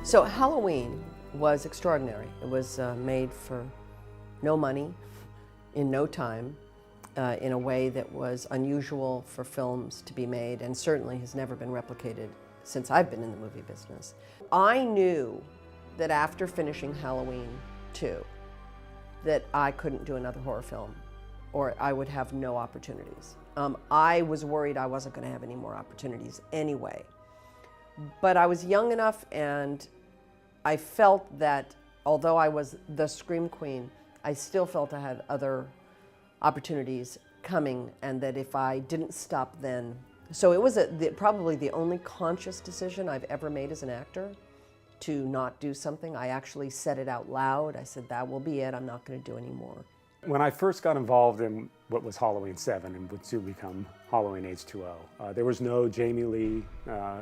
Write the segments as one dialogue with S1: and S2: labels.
S1: So Halloween was extraordinary. It was made for no money, in no time, in a way that was unusual for films to be made, and certainly has never been replicated since I've been in the movie business. I knew that after finishing Halloween 2, that I couldn't do another horror film, or I would have no opportunities. I was worried I wasn't going to have any more opportunities anyway. But I was young enough, and I felt that although I was the Scream Queen, I still felt I had other opportunities coming, and that if I didn't stop then. So it was probably the only conscious decision I've ever made as an actor, to not do something. I actually said it out loud. I said, that will be it, I'm not going to do any more.
S2: When I first got involved in what was Halloween 7 and would soon become Halloween H20, there was no Jamie Lee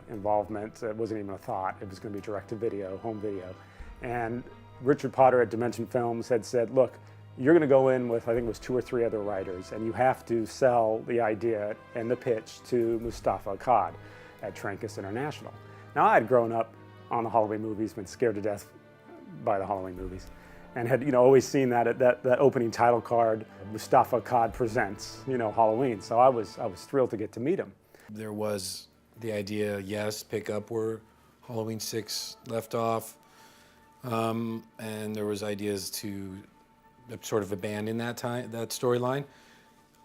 S2: involvement. It wasn't even a thought. It was going to be direct-to-video, home video. And Richard Potter at Dimension Films had said, look, you're going to go in with, I think it was 2 or 3 other writers, and you have to sell the idea and the pitch to Mustafa Akkad at Trancas International. Now, I had grown up on the Halloween movies, been scared to death by the Halloween movies, and had always seen that opening title card, Mustafa Akkad presents Halloween. So I was thrilled to get to meet him.
S3: There was the idea, yes, pick up where Halloween 6 left off, and there was ideas to sort of abandon that storyline.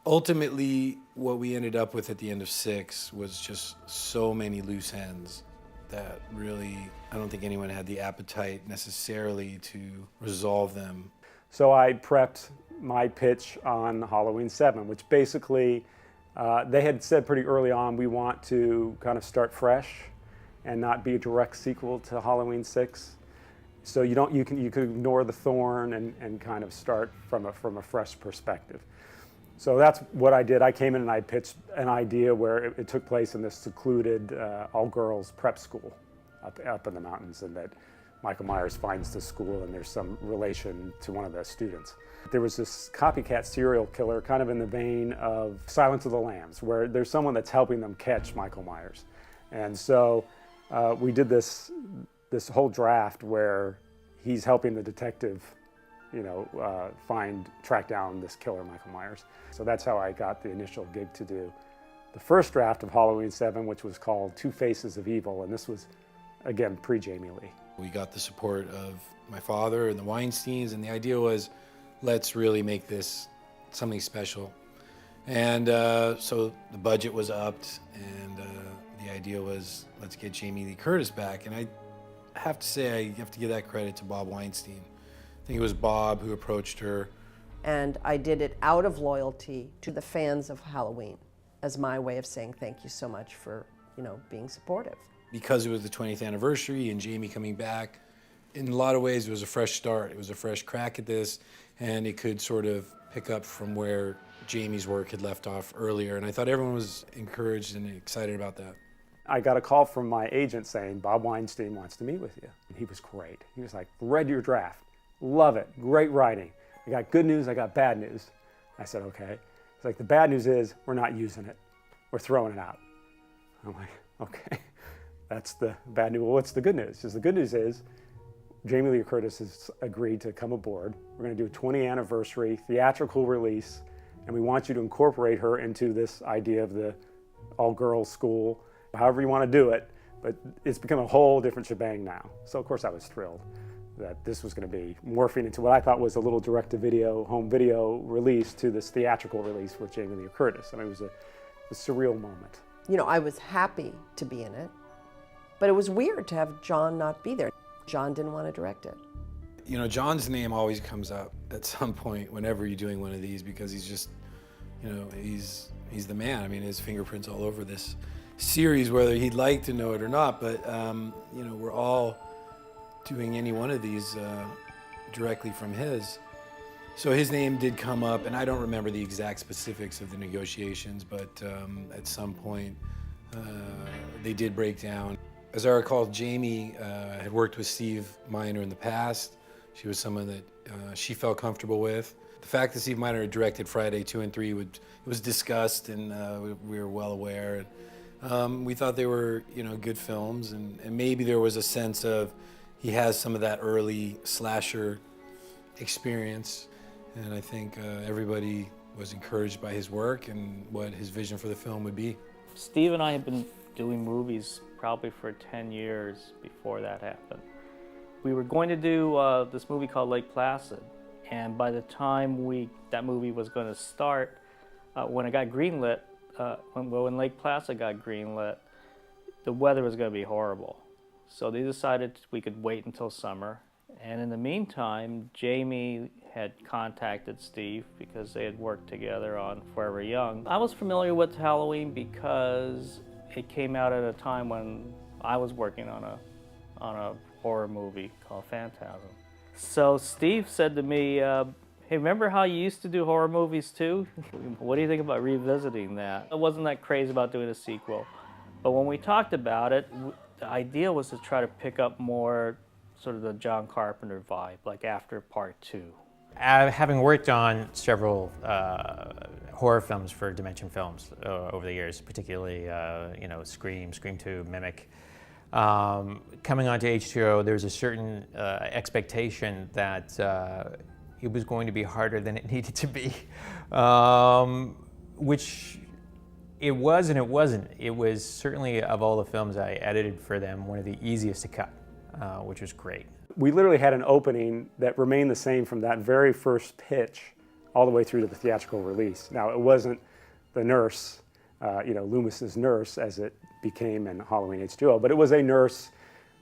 S3: Ultimately, what we ended up with at the end of 6 was just so many loose ends that really, I don't think anyone had the appetite necessarily to resolve them.
S2: So I prepped my pitch on Halloween 7, which basically, they had said pretty early on, we want to kind of start fresh and not be a direct sequel to Halloween 6. So you can ignore the thorn and kind of start from a fresh perspective. So that's what I did. I came in and I pitched an idea where it took place in this secluded all-girls prep school up in the mountains, and that Michael Myers finds the school and there's some relation to one of the students. There was this copycat serial killer kind of in the vein of Silence of the Lambs, where there's someone that's helping them catch Michael Myers. And so we did this whole draft where he's helping the detective track down this killer, Michael Myers. So that's how I got the initial gig to do the first draft of Halloween 7, which was called Two Faces of Evil, and this was, again, pre-Jamie Lee.
S3: We got the support of my father and the Weinsteins, and the idea was, let's really make this something special. And so the budget was upped, and the idea was, let's get Jamie Lee Curtis back. And I have to say, I have to give that credit to Bob Weinstein. I think it was Bob who approached her.
S1: And I did it out of loyalty to the fans of Halloween, as my way of saying thank you so much for, being supportive.
S3: Because it was the 20th anniversary and Jamie coming back, in a lot of ways it was a fresh start. It was a fresh crack at this, and it could sort of pick up from where Jamie's work had left off earlier. And I thought everyone was encouraged and excited about that.
S2: I got a call from my agent saying, Bob Weinstein wants to meet with you. And he was great. He was like, read your draft. Love it. Great writing. I got good news, I got bad news. I said, okay. He's like, the bad news is we're not using it. We're throwing it out. I'm like, okay. That's the bad news. Well, what's the good news? Because the good news is Jamie Lee Curtis has agreed to come aboard. We're going to do a 20th anniversary theatrical release, and we want you to incorporate her into this idea of the all-girls school, however you want to do it, but it's become a whole different shebang now. So of course I was thrilled that this was going to be morphing into what I thought was a little direct-to-video, home video release to this theatrical release with Jamie Lee Curtis. I mean, it was a surreal moment.
S1: I was happy to be in it, but it was weird to have John not be there. John didn't want to direct it.
S3: John's name always comes up at some point whenever you're doing one of these, because he's just, he's the man. I mean, his fingerprint's all over this series, whether he'd like to know it or not, but we're all doing any one of these directly from his. So his name did come up, and I don't remember the exact specifics of the negotiations, but at some point they did break down. As I recall, Jamie had worked with Steve Miner in the past. She was someone that she felt comfortable with. The fact that Steve Miner had directed Friday 2 and 3 it was discussed, and we were well aware. We thought they were, good films, and maybe there was a sense of, he has some of that early slasher experience, and I think everybody was encouraged by his work and what his vision for the film would be.
S4: Steve and I had been doing movies probably for 10 years before that happened. We were going to do this movie called Lake Placid, and by the time that movie was going to start, when it got greenlit, when Lake Placid got greenlit, the weather was going to be horrible. So they decided we could wait until summer. And in the meantime, Jamie had contacted Steve because they had worked together on Forever Young. I was familiar with Halloween because it came out at a time when I was working on a horror movie called Phantasm. So Steve said to me, hey, remember how you used to do horror movies too? What do you think about revisiting that? I wasn't that crazy about doing a sequel. But when we talked about it, the idea was to try to pick up more sort of the John Carpenter vibe, like after part 2.
S5: Having worked on several horror films for Dimension Films over the years, particularly Scream, Scream 2, Mimic, coming onto H2O, there's a certain expectation that it was going to be harder than it needed to be, which it was and it wasn't. It was certainly, of all the films I edited for them, one of the easiest to cut, which was great.
S2: We literally had an opening that remained the same from that very first pitch all the way through to the theatrical release. Now, it wasn't the nurse, Loomis's nurse, as it became in Halloween H20, but it was a nurse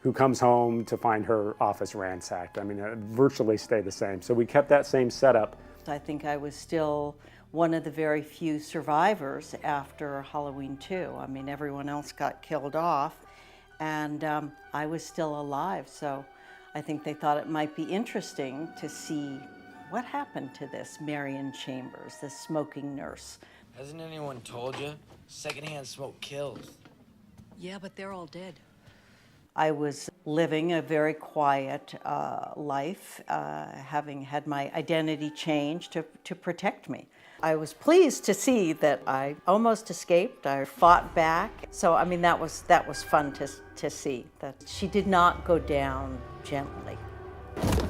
S2: who comes home to find her office ransacked. I mean, it virtually stayed the same. So we kept that same setup.
S6: I think I was still one of the very few survivors after Halloween 2. I mean, everyone else got killed off, and I was still alive. So I think they thought it might be interesting to see what happened to this Marion Chambers, this smoking nurse.
S7: Hasn't anyone told you? Secondhand smoke kills.
S8: Yeah, but they're all dead.
S6: I was living a very quiet life, having had my identity changed to protect me. I was pleased to see that I almost escaped. I fought back. So, I mean, that was fun to see, that she did not go down gently.
S9: Loomis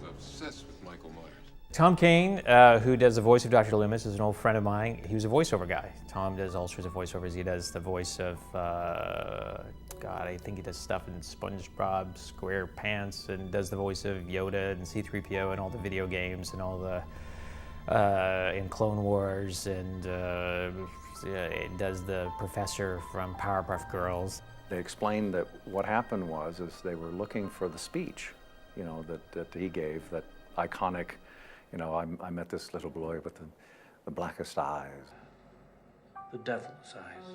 S9: was obsessed with Michael Myers.
S5: Tom Kane, who does the voice of Dr. Loomis, is an old friend of mine. He was a voiceover guy. Tom does all sorts of voiceovers. He does the voice of, I think he does stuff in SpongeBob SquarePants, and does the voice of Yoda and C-3PO and all the video games and all the, in Clone Wars, and it does the professor from Powerpuff Girls.
S10: They explained that what happened was they were looking for the speech, that he gave, that iconic, I met this little boy with the blackest eyes.
S7: The devil's eyes.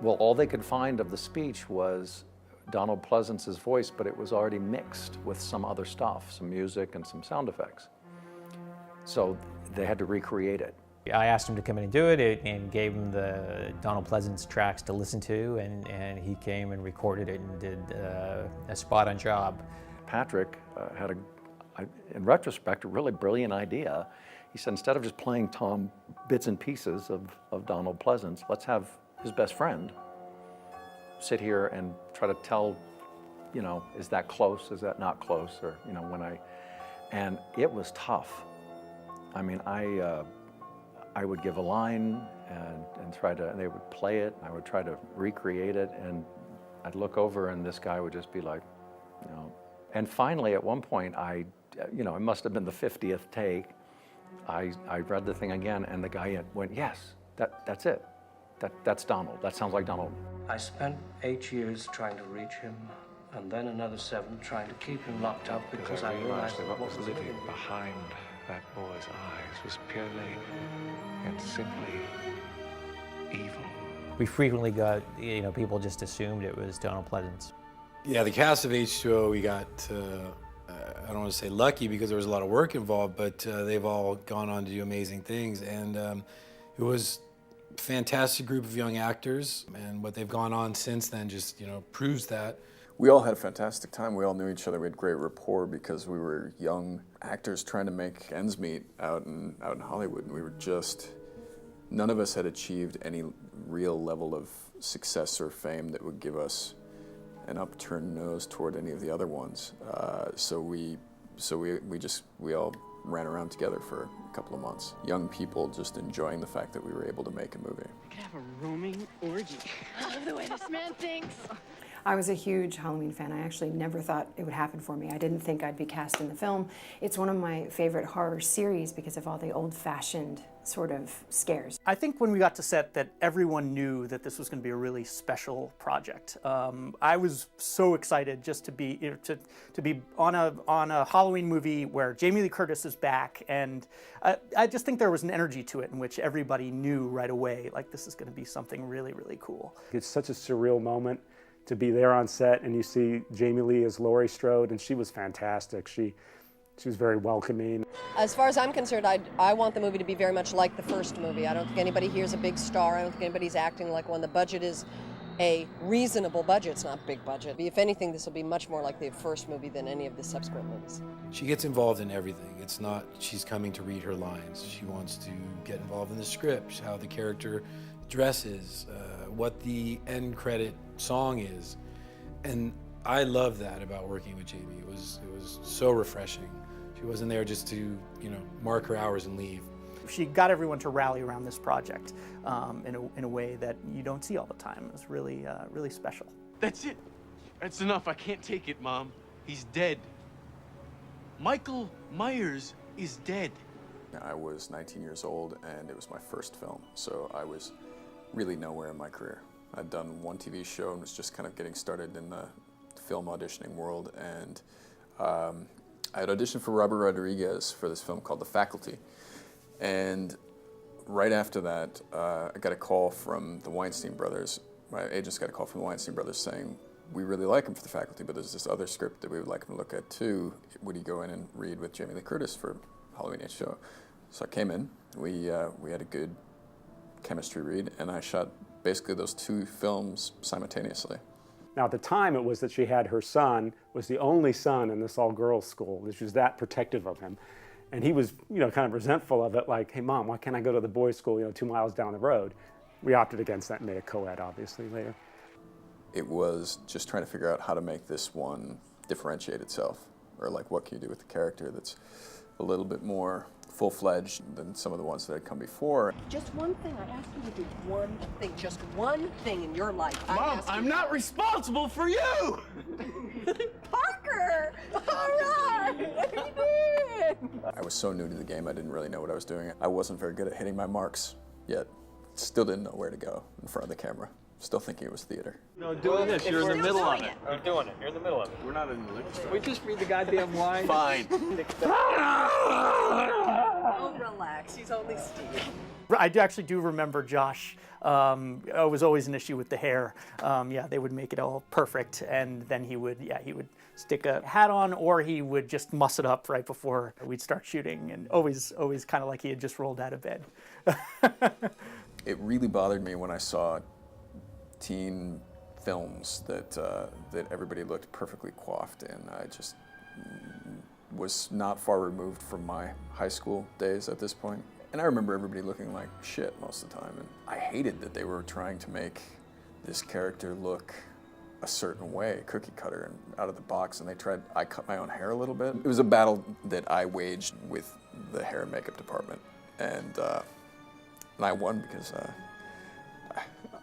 S10: Well, all they could find of the speech was Donald Pleasance's voice, but it was already mixed with some other stuff, some music and some sound effects. So they had to recreate it.
S5: I asked him to come in and do it and gave him the Donald Pleasance tracks to listen to, and he came and recorded it and did a spot on job.
S10: Patrick had in retrospect, a really brilliant idea. He said, instead of just playing Tom bits and pieces of Donald Pleasance, let's have his best friend sit here and try to tell, is that close, is that not close, or, and it was tough. I mean, I would give a line and they would play it, and I would try to recreate it, and I'd look over and this guy would just be like, And finally, at one point, it must have been the 50th take, I read the thing again, and the guy went, yes, that's it. That's Donald. That sounds like Donald.
S7: I spent 8 years trying to reach him, and then another 7 trying to keep him locked up because I realized that what was living
S9: behind that boy's eyes was purely and simply evil.
S5: We frequently got, people just assumed it was Donald Pleasance.
S3: Yeah, the cast of H2O, we got, I don't want to say lucky because there was a lot of work involved, but they've all gone on to do amazing things. And it was a fantastic group of young actors, and what they've gone on since then just, proves that.
S11: We all had a fantastic time. We all knew each other. We had great rapport because we were young actors trying to make ends meet out in Hollywood. And we were none of us had achieved any real level of success or fame that would give us an upturned nose toward any of the other ones. So we all ran around together for a couple of months. Young people just enjoying the fact that we were able to make a movie.
S12: We could have a roaming orgy.
S8: I love the way this man thinks.
S13: I was a huge Halloween fan. I actually never thought it would happen for me. I didn't think I'd be cast in the film. It's one of my favorite horror series because of all the old-fashioned sort of scares.
S14: I think when we got to set that everyone knew that this was going to be a really special project. I was so excited just to be to be on a Halloween movie where Jamie Lee Curtis is back, and I just think there was an energy to it in which everybody knew right away, like, this is going to be something really, really cool.
S2: It's such a surreal moment to be there on set, and you see Jamie Lee as Laurie Strode, and she was fantastic. She was very welcoming.
S1: As far as I'm concerned, I want the movie to be very much like the first movie. I don't think anybody here is a big star. I don't think anybody's acting like one. The budget is a reasonable budget. It's not big budget. If anything, this will be much more like the first movie than any of the subsequent movies.
S3: She gets involved in everything. It's not she's coming to read her lines. She wants to get involved in the script, how the character dresses, what the end credit song is. And I love that about working with Jamie. It was so refreshing. She wasn't there just to, mark her hours and leave.
S14: She got everyone to rally around this project in a way that you don't see all the time. It was really, really special.
S12: That's it. That's enough. I can't take it, Mom. He's dead. Michael Myers is dead.
S11: I was 19 years old, and it was my first film, so I was really nowhere in my career. I'd done one TV show and was just kind of getting started in the film auditioning world, and I had auditioned for Robert Rodriguez for this film called The Faculty, and right after that, I got a call from the Weinstein brothers. My agents got a call from the Weinstein brothers saying, we really like him for The Faculty, but there's this other script that we would like him to look at too. Would he go in and read with Jamie Lee Curtis for Halloween H20? So I came in, we had a good chemistry read, and I shot basically those two films simultaneously.
S2: Now, at the time, it was that she had her son, was the only son in this all-girls school. She was that protective of him. And he was, kind of resentful of it, like, hey, Mom, why can't I go to the boys' school, 2 miles down the road? We opted against that and made it co-ed, obviously, later.
S11: It was just trying to figure out how to make this one differentiate itself, or like, what can you do with the character that's a little bit more full-fledged than some of the ones that had come before.
S1: Just one thing. I asked you to do one thing. Just one thing in your life.
S12: Mom, I'm not responsible for you!
S1: Parker! All right! What are you doing?
S11: I was so new to the game, I didn't really know what I was doing. I wasn't very good at hitting my marks yet. Still didn't know where to go in front of the camera. Still thinking it was theater.
S12: No, doing this. You're in the middle of it.
S5: You're doing it. You're in the middle of it.
S12: We're not in the liquor store.
S7: We just read the goddamn line.
S12: Fine.
S1: Oh, relax. He's only Steve.
S14: I actually do remember Josh. It was always an issue with the hair. They would make it all perfect, and then he would stick a hat on, or he would just muss it up right before we'd start shooting, and always kind of like he had just rolled out of bed.
S11: It really bothered me when I saw teen films that everybody looked perfectly coiffed, and I just was not far removed from my high school days at this point. And I remember everybody looking like shit most of the time, and I hated that they were trying to make this character look a certain way, cookie cutter and out of the box, and I cut my own hair a little bit. It was a battle that I waged with the hair and makeup department, and I won because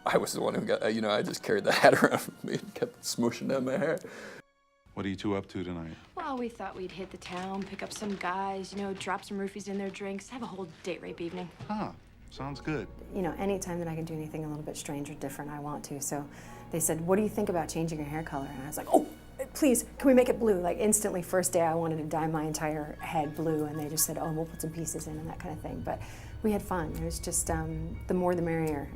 S11: I was the one who got, I just carried the hat around with me and kept smooshing down my hair.
S9: What are you two up to tonight?
S8: Well, we thought we'd hit the town, pick up some guys, drop some roofies in their drinks, have a whole date rape evening.
S9: Huh, sounds good.
S13: Anytime that I can do anything a little bit strange or different, I want to. So they said, what do you think about changing your hair color? And I was like, oh, please, can we make it blue? Like instantly, first day I wanted to dye my entire head blue, and they just said, oh, we'll put some pieces in and that kind of thing. But we had fun. It was just the more the merrier,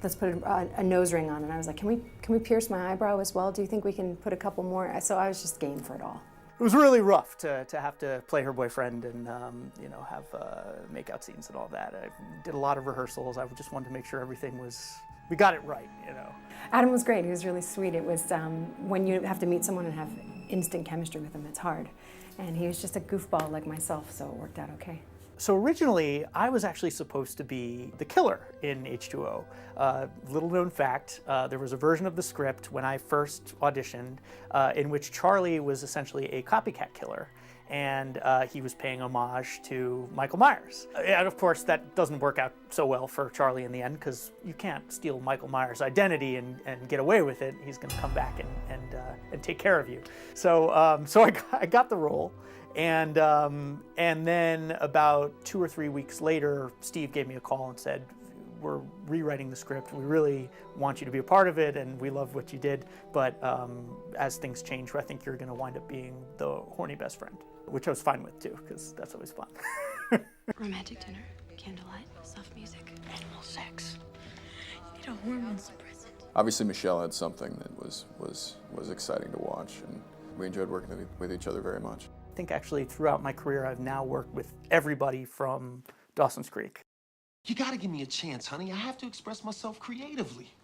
S13: Let's put a nose ring on. And I was like, can we pierce my eyebrow as well? Do you think we can put a couple more? So I was just game for it all.
S14: It was really rough to have to play her boyfriend and have makeout scenes and all that. I did a lot of rehearsals. I just wanted to make sure we got it right,
S13: Adam was great. He was really sweet. It was when you have to meet someone and have instant chemistry with them, it's hard. And he was just a goofball like myself, so it worked out okay.
S14: So originally, I was actually supposed to be the killer in H2O. Little known fact, there was a version of the script when I first auditioned in which Charlie was essentially a copycat killer. And he was paying homage to Michael Myers. And of course, that doesn't work out so well for Charlie in the end, because you can't steal Michael Myers' identity and get away with it. He's going to come back and take care of you. So I got the role. And then about 2 or 3 weeks later, Steve gave me a call and said, we're rewriting the script. We really want you to be a part of it, and we love what you did. But as things change, I think you're going to wind up being the horny best friend, which I was fine with too, because that's always fun.
S8: Romantic dinner, candlelight, soft music, animal sex. You need a hormone suppressant.
S11: Obviously, Michelle had something that was exciting to watch, and we enjoyed working with each other very much.
S14: I think actually throughout my career, I've now worked with everybody from Dawson's Creek.
S15: You gotta give me a chance, honey. I have to express myself creatively.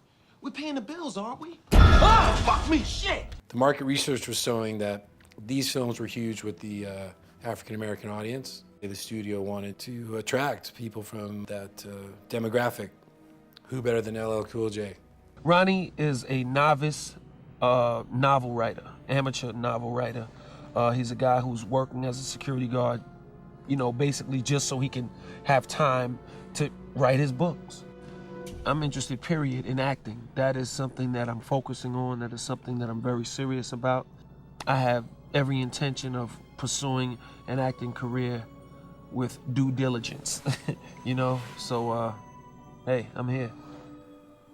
S15: We're paying the bills, aren't we? Ah, fuck me, shit!
S3: The market research was showing that these films were huge with the African-American audience. The studio wanted to attract people from that demographic. Who better than LL Cool J?
S16: Ronnie is a novice novel writer, amateur novel writer. He's a guy who's working as a security guard, you know, basically just so he can have time to write his books. I'm interested, period, in acting. That is something that I'm focusing on. That is something that I'm very serious about. I have every intention of pursuing an acting career with due diligence, you know? So, hey, I'm here.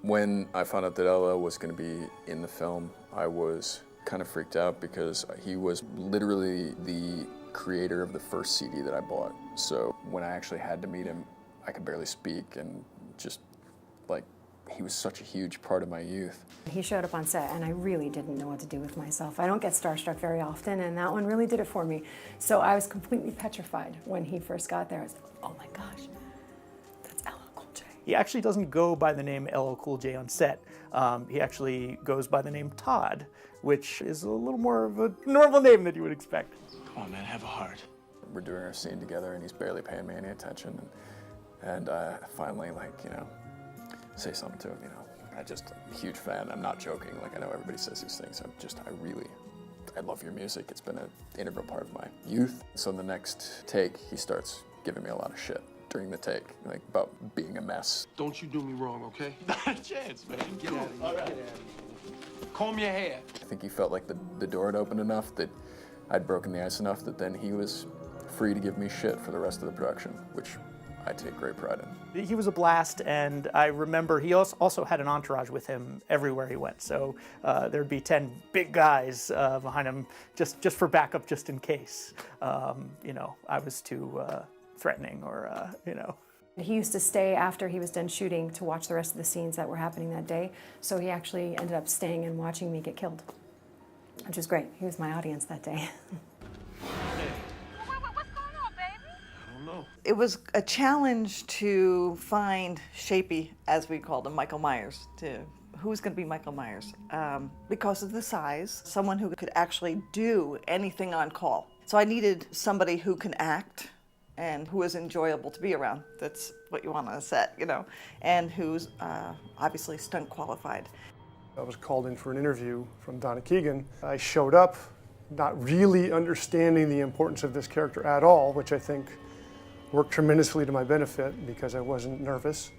S11: When I found out that LL was going to be in the film, I was kind of freaked out because he was literally the creator of the first CD that I bought. So when I actually had to meet him, I could barely speak, and just like, he was such a huge part of my youth.
S13: He showed up on set and I really didn't know what to do with myself. I don't get starstruck very often, and that one really did it for me. So I was completely petrified when he first got there. I was like, oh my gosh, that's LL Cool J.
S14: He actually doesn't go by the name LL Cool J on set. He actually goes by the name Todd, which is a little more of a normal name than you would expect.
S15: Come on, man, have a heart.
S11: We're doing our scene together, and he's barely paying me any attention. And finally, like, you know, say something to him, you know. I'm just a huge fan. I'm not joking. Like, I know everybody says these things. I love your music. It's been an integral part of my youth. So in the next take, he starts giving me a lot of shit during the take, like about being a mess.
S15: Don't you do me wrong, okay? Not a chance, man. Get out of here. All right. Comb your hair.
S11: I think he felt like the door had opened enough, that I'd broken the ice enough, that then he was free to give me shit for the rest of the production, which I take great pride in.
S14: He was a blast, and I remember he also had an entourage with him everywhere he went. So there'd be 10 big guys behind him just for backup, just in case, you know, I was too threatening or, you know.
S13: He used to stay after he was done shooting to watch the rest of the scenes that were happening that day. So he actually ended up staying and watching me get killed, which was great. He was my audience that day.
S17: It was a challenge to find Shapey, as we called him, Michael Myers, to who's going to be Michael Myers. Because of the size, someone who could actually do anything on call. So I needed somebody who can act and who is enjoyable to be around. That's what you want on a set, you know, and who's obviously stunt qualified.
S18: I was called in for an interview from Donna Keegan. I showed up not really understanding the importance of this character at all, which I think worked tremendously to my benefit because I wasn't nervous.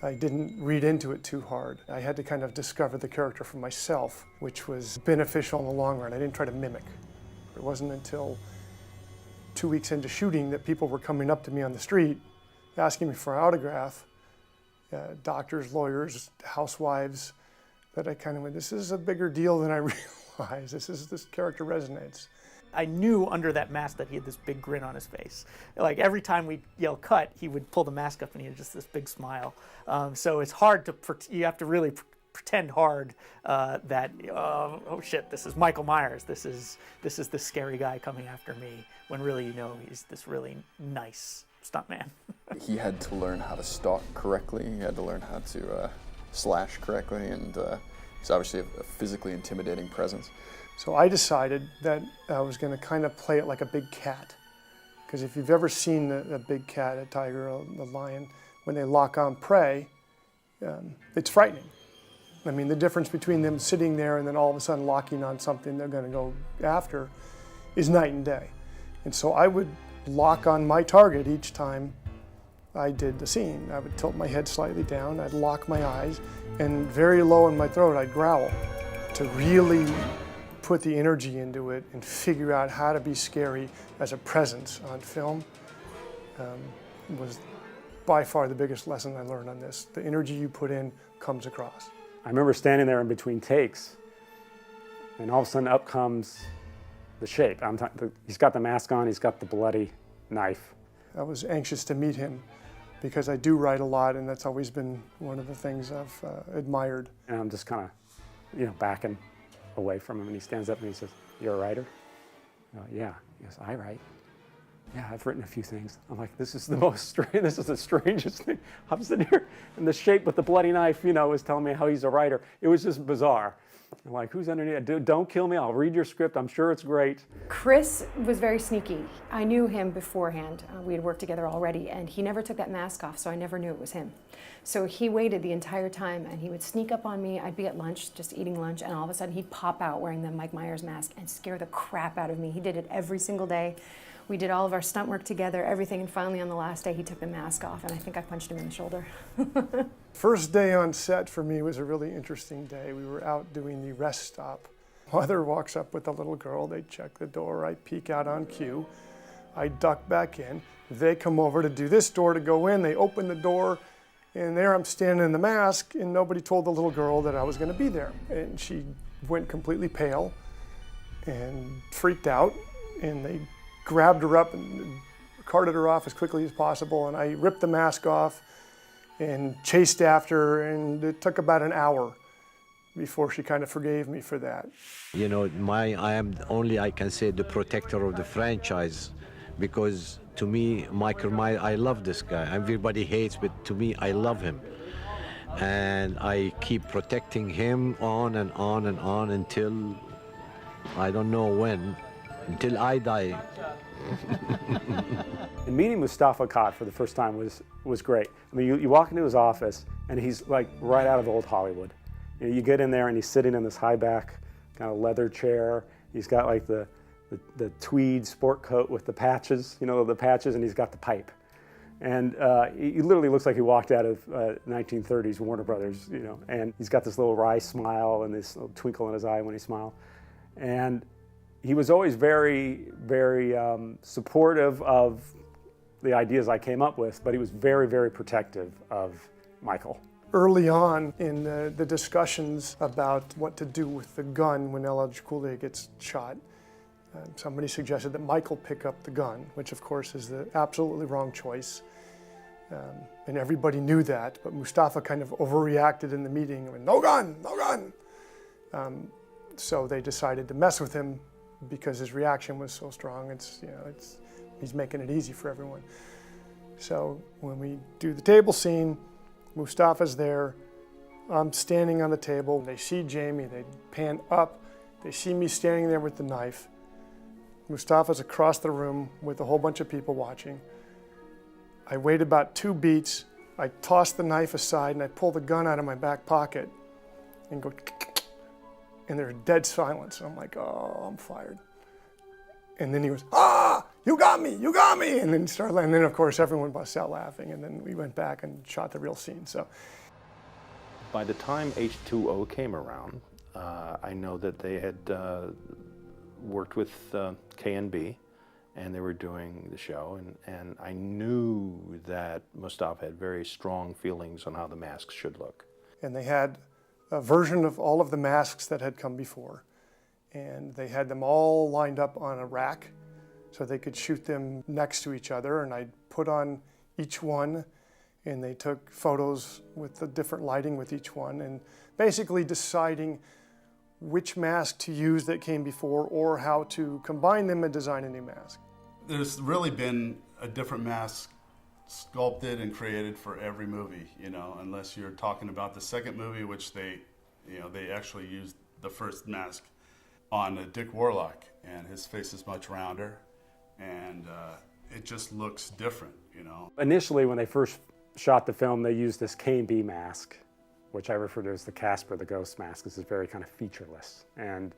S18: I didn't read into it too hard. I had to kind of discover the character for myself, which was beneficial in the long run. I didn't try to mimic. It wasn't until 2 weeks into shooting that people were coming up to me on the street asking me for an autograph. Doctors, lawyers, housewives, that I kind of went, this is a bigger deal than I realized. This character resonates.
S14: I knew under that mask that he had this big grin on his face. Like every time we'd yell cut, he would pull the mask up and he had just this big smile. So it's hard to, you have to really pretend hard that, oh shit, this is Michael Myers. This is the scary guy coming after me, when really, you know, he's this really nice stuntman.
S11: He had to learn how to stalk correctly. He had to learn how to slash correctly, and he's obviously a physically intimidating presence.
S18: So I decided that I was going to kind of play it like a big cat, Because if you've ever seen a big cat, a tiger, a lion, when they lock on prey, it's frightening. I mean, the difference between them sitting there and then all of a sudden locking on something they're going to go after is night and day. And so I would lock on my target each time I did the scene. I would tilt my head slightly down, I'd lock my eyes, and very low in my throat I'd growl to really put the energy into it and figure out how to be scary as a presence on film. Was by far the biggest lesson I learned on this. The energy you put in comes across.
S2: I remember standing there in between takes, and all of a sudden up comes the shape. He's got the mask on, he's got the bloody knife.
S18: I was anxious to meet him because I do write a lot, and that's always been one of the things I've admired.
S2: And I'm just kind of, backing away from him, and he stands up and he says, "You're a writer?" "Yeah." He goes, "I write." "Yeah, I've written a few things." I'm like, this is the strangest thing. I'm sitting here, and the shape with the bloody knife, is telling me how he's a writer. It was just bizarre. I'm like, who's underneath? Don't kill me, I'll read your script, I'm sure it's great.
S13: Chris was very sneaky. I knew him beforehand. We had worked together already, and he never took that mask off, so I never knew it was him. So he waited the entire time, and he would sneak up on me. I'd be at lunch, just eating lunch, and all of a sudden he'd pop out wearing the Mike Myers mask and scare the crap out of me. He did it every single day. We did all of our stunt work together, everything, and finally on the last day he took the mask off, and I think I punched him in the shoulder.
S18: First day on set for me was a really interesting day. We were out doing the rest stop. Mother walks up with the little girl, they check the door, I peek out on cue, I duck back in, they come over to do this door to go in, they open the door, and there I'm standing in the mask, and nobody told the little girl that I was going to be there. And she went completely pale and freaked out, and they grabbed her up and carted her off as quickly as possible, and I ripped the mask off and chased after her, and it took about an hour before she kind of forgave me for that.
S19: I am only, I can say, the protector of the franchise, because to me, Michael Myers, I love this guy. Everybody hates, but to me, I love him. And I keep protecting him on and on and on until, I don't know when, until I die.
S2: And meeting Mustafa Akkad for the first time was great. I mean, you walk into his office, and he's like right out of old Hollywood. You get in there, and he's sitting in this high back kind of leather chair. He's got like the tweed sport coat with the patches, and he's got the pipe. And he literally looks like he walked out of 1930s Warner Brothers, and he's got this little wry smile and this little twinkle in his eye when he smiled. And he was always very, very supportive of the ideas I came up with, but he was very, very protective of Michael.
S18: Early on in the discussions about what to do with the gun when LL Cool gets shot, somebody suggested that Michael pick up the gun, which of course is the absolutely wrong choice. And everybody knew that, but Mustafa kind of overreacted in the meeting and went, "No gun, no gun." So they decided to mess with him because his reaction was so strong. He's making it easy for everyone. So when we do the table scene, Mustafa's there, I'm standing on the table, they see Jamie, they pan up, they see me standing there with the knife. Mustafa's across the room with a whole bunch of people watching. I wait about 2 beats, I toss the knife aside and I pull the gun out of my back pocket and go, and there's dead silence. And I'm like, oh, I'm fired. And then he goes, "Ah, you got me, you got me!" And then and then of course everyone busts out laughing, and then we went back and shot the real scene. So
S10: by the time H20 came around, I know that they had worked with K&B, and they were doing the show, and I knew that Mustafa had very strong feelings on how the masks should look.
S18: And they had a version of all of the masks that had come before. And they had them all lined up on a rack so they could shoot them next to each other. And I put on each one, and they took photos with the different lighting with each one, and basically deciding which mask to use that came before or how to combine them and design a new mask.
S9: There's really been a different mask sculpted and created for every movie, unless you're talking about the second movie, which they actually used the first mask on Dick Warlock, and his face is much rounder, and it just looks different, you know.
S2: Initially, when they first shot the film, they used this K&B mask, which I refer to as the Casper the Ghost mask. This is very kind of featureless, and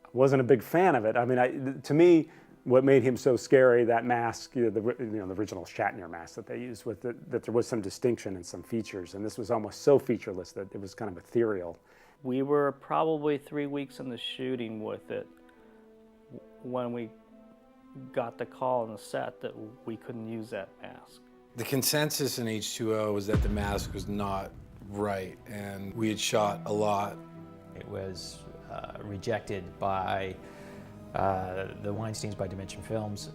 S2: I wasn't a big fan of it. I mean, to me, what made him so scary, that mask, the original Shatner mask that they used, that there was some distinction and some features, and this was almost so featureless that it was kind of ethereal.
S4: We were probably 3 weeks in the shooting with it when we got the call on the set that we couldn't use that mask.
S3: The consensus in H2O was that the mask was not right, and we had shot a lot.
S5: It was rejected by the Weinsteins by Dimension Films,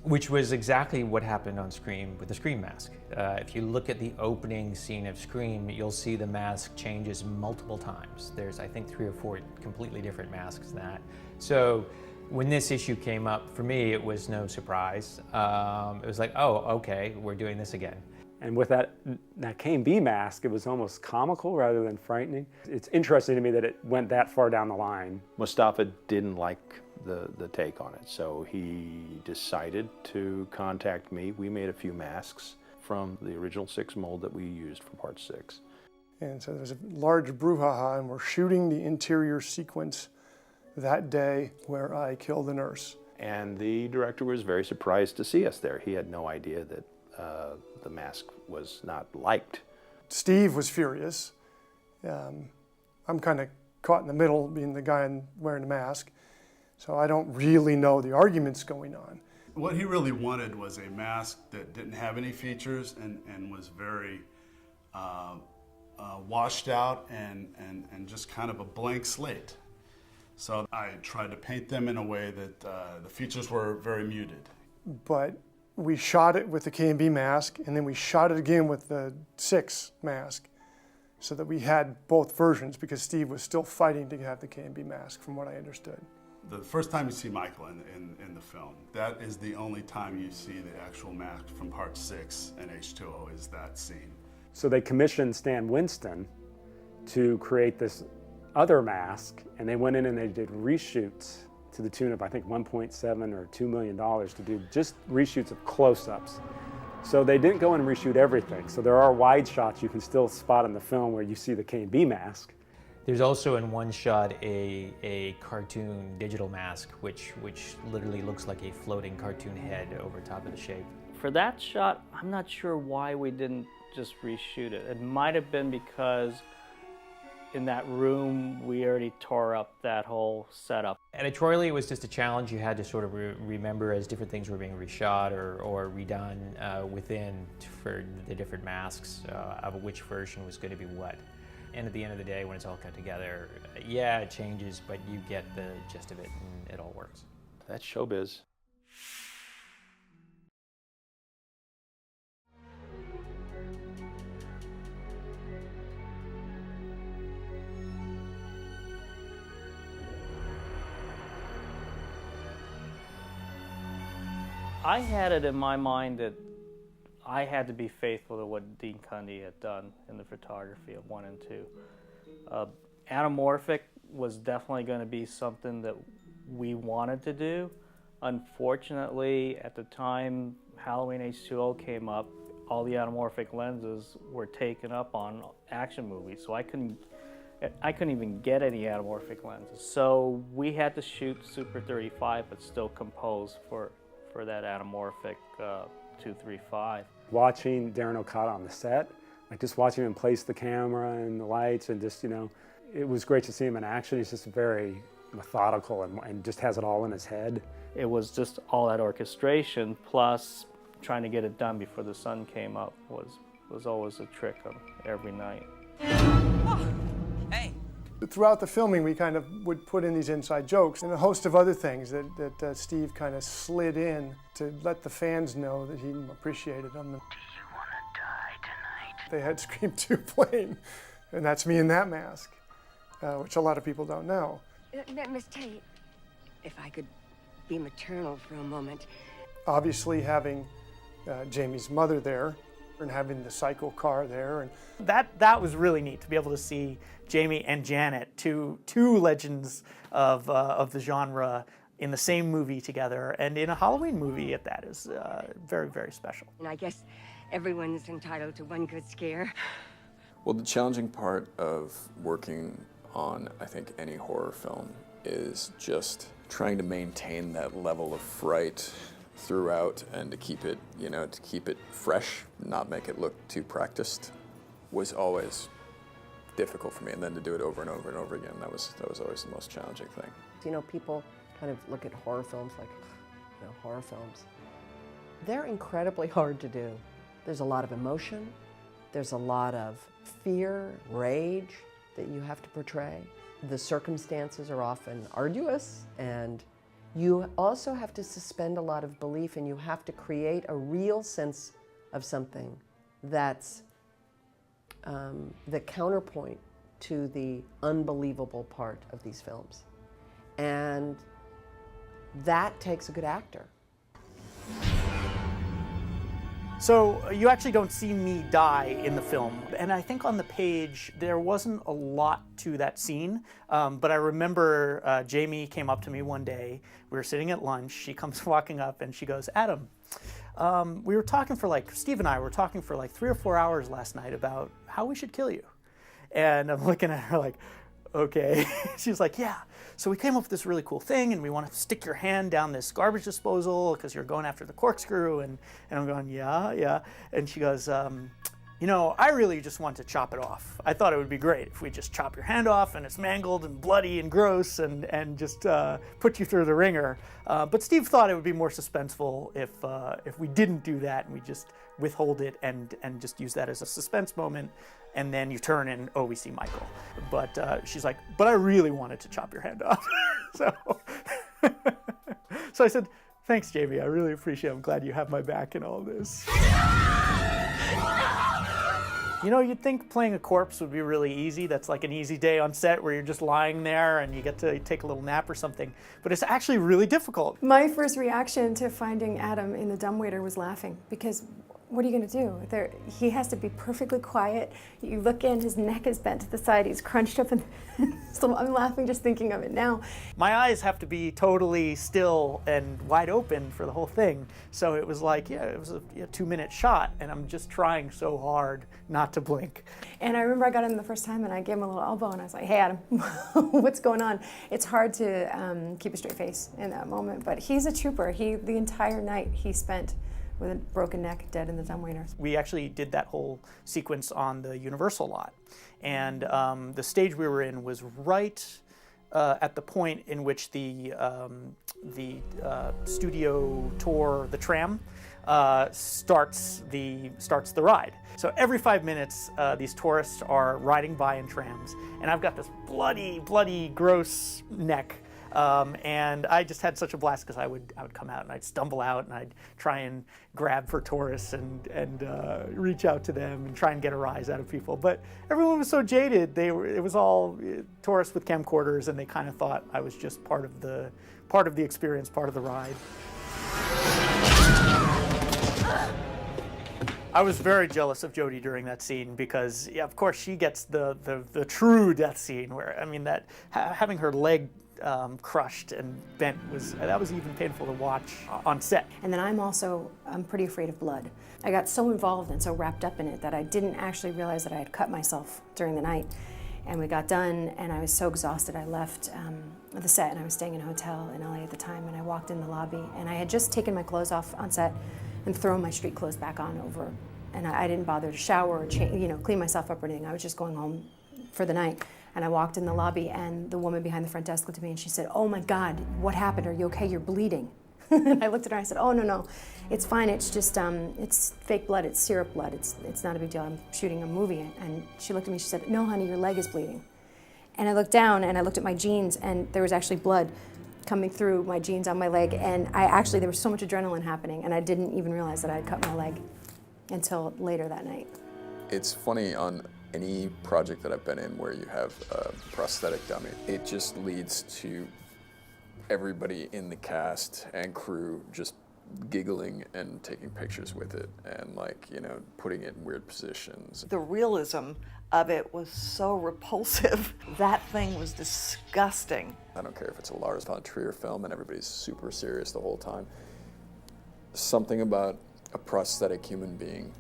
S5: which was exactly what happened on Scream with the Scream mask. If you look at the opening scene of Scream, you'll see the mask changes multiple times. There's, I think, 3 or 4 completely different masks than that. So when this issue came up, for me, it was no surprise. It was like, oh, okay, we're doing this again.
S2: And with that K&B mask, it was almost comical rather than frightening. It's interesting to me that it went that far down the line.
S20: Mustafa didn't like the take on it, so he decided to contact me. We made a few masks from the original 6 mold that we used for part 6.
S18: And so there's a large brouhaha, and we're shooting the interior sequence that day where I kill the nurse.
S20: And the director was very surprised to see us there. He had no idea that the mask was not liked.
S18: Steve was furious. I'm kind of caught in the middle, being the guy wearing the mask, so I don't really know the arguments going on.
S9: What he really wanted was a mask that didn't have any features and was very washed out and just kind of a blank slate. So I tried to paint them in a way that the features were very muted.
S18: But we shot it with the K&B mask, and then we shot it again with the 6 mask, so that we had both versions, because Steve was still fighting to have the K&B mask, from what I understood.
S9: The first time you see Michael in the film, that is the only time you see the actual mask from part 6 in H2O, is that scene.
S2: So they commissioned Stan Winston to create this other mask, and they went in and they did reshoots to the tune of, I think, $1.7 or $2 million to do just reshoots of close-ups. So they didn't go in and reshoot everything. So there are wide shots you can still spot in the film where you see the K&B mask.
S5: There's also in one shot a cartoon digital mask, which literally looks like a floating cartoon head over top of the shape.
S4: For that shot, I'm not sure why we didn't just reshoot it. It might have been because in that room, we already tore up that whole setup.
S5: Editorially, it was just a challenge you had to sort of remember as different things were being reshot or redone within for the different masks of which version was going to be what. And at the end of the day, when it's all cut together, yeah, it changes, but you get the gist of it and it all works.
S20: That's showbiz.
S4: I had it in my mind that I had to be faithful to what Dean Cundy had done in the photography of 1 and 2. Anamorphic was definitely going to be something that we wanted to do. Unfortunately, at the time Halloween H2O came up, all the anamorphic lenses were taken up on action movies, so I couldn't even get any anamorphic lenses. So we had to shoot Super 35, but still compose for that anamorphic 235.
S2: Watching Darren Okada on the set, like just watching him place the camera and the lights, and just, it was great to see him in action. He's just very methodical and just has it all in his head.
S4: It was just all that orchestration, plus trying to get it done before the sun came up was always a trick of every night.
S18: Throughout the filming, we kind of would put in these inside jokes and a host of other things that Steve kind of slid in to let the fans know that he appreciated them. Do you want to die tonight? They had Scream 2 playing, and that's me in that mask, which a lot of people don't know.
S21: Miss Tate, if I could be maternal for a moment.
S18: Obviously, having Jamie's mother there and having the cycle car there. And
S14: that was really neat to be able to see Jamie and Janet, two legends of the genre, in the same movie together, and in a Halloween movie at that, is very, very special.
S21: And I guess everyone's entitled to one good scare.
S11: Well, the challenging part of working on, I think, any horror film is just trying to maintain that level of fright throughout and to keep it, to keep it fresh, not make it look too practiced, was always difficult for me. And then to do it over and over and over again, that was always the most challenging thing.
S1: People kind of look at horror films like, horror films. They're incredibly hard to do. There's a lot of emotion. There's a lot of fear, rage that you have to portray. The circumstances are often arduous, and you also have to suspend a lot of belief, and you have to create a real sense of something that's the counterpoint to the unbelievable part of these films. And that takes a good actor.
S14: So you actually don't see me die in the film. And I think on the page, there wasn't a lot to that scene. But I remember Jamie came up to me one day. We were sitting at lunch. She comes walking up and she goes, Adam, we were talking for Steve and I were talking for 3 or 4 hours last night about how we should kill you. And I'm looking at her like, okay. She's like, yeah. So we came up with this really cool thing, and we want to stick your hand down this garbage disposal because you're going after the corkscrew. And I'm going, yeah. And she goes, I really just want to chop it off. I thought it would be great if we just chop your hand off and it's mangled and bloody and gross and just put you through the ringer. But Steve thought it would be more suspenseful if we didn't do that and we just withhold it and just use that as a suspense moment. And then you turn and, we see Michael. But she's like, but I really wanted to chop your hand off. So I said, thanks, Jamie. I really appreciate it. I'm glad you have my back in all this. You'd think playing a corpse would be really easy. That's like an easy day on set where you're just lying there and you get to take a little nap or something. But it's actually really difficult.
S13: My first reaction to finding Adam in the dumbwaiter was laughing, because what are you going to do? He has to be perfectly quiet. You look in, his neck is bent to the side, he's crunched up, and so I'm laughing just thinking of it now.
S14: My eyes have to be totally still and wide open for the whole thing. So it was like, it was a 2-minute shot, and I'm just trying so hard not to blink.
S13: And I remember I got him the first time, and I gave him a little elbow, and I was like, hey, Adam, what's going on? It's hard to keep a straight face in that moment, but he's a trooper. The entire night he spent with a broken neck, dead in the dumbwaiter. We
S14: actually did that whole sequence on the Universal lot. And the stage we were in was right at the point in which the studio tour, the tram, starts the ride. So every 5 minutes, these tourists are riding by in trams, and I've got this bloody, gross neck. And I just had such a blast because I would come out and I'd stumble out and I'd try and grab for tourists and reach out to them and try and get a rise out of people. But everyone was so jaded. It was all tourists with camcorders, and they kind of thought I was just part of the experience, part of the ride. I was very jealous of Jodie during that scene because, of course, she gets the true death scene where, that having her leg crushed and bent was even painful to watch on set.
S13: And then I'm pretty afraid of blood. I got so involved and so wrapped up in it that I didn't actually realize that I had cut myself during the night. And we got done, and I was so exhausted. I left the set, and I was staying in a hotel in LA at the time, and I walked in the lobby, and I had just taken my clothes off on set and thrown my street clothes back on over, and I didn't bother to shower or clean myself up or anything. I was just going home for the night. And I walked in the lobby, and the woman behind the front desk looked at me and she said, oh my God, what happened? Are you okay? You're bleeding. And I looked at her and I said, oh, no, it's fine. It's just, it's fake blood. It's syrup blood. It's not a big deal. I'm shooting a movie. And she looked at me, she said, no, honey, your leg is bleeding. And I looked down and I looked at my jeans, and there was actually blood coming through my jeans on my leg. And there was so much adrenaline happening, and I didn't even realize that I had cut my leg until later that night.
S11: It's funny, on any project that I've been in where you have a prosthetic dummy, it just leads to everybody in the cast and crew just giggling and taking pictures with it and, like, you know, putting it in weird positions.
S17: The realism of it was so repulsive. That thing was disgusting.
S11: I don't care if it's a Lars von Trier film and everybody's super serious the whole time. Something about a prosthetic human being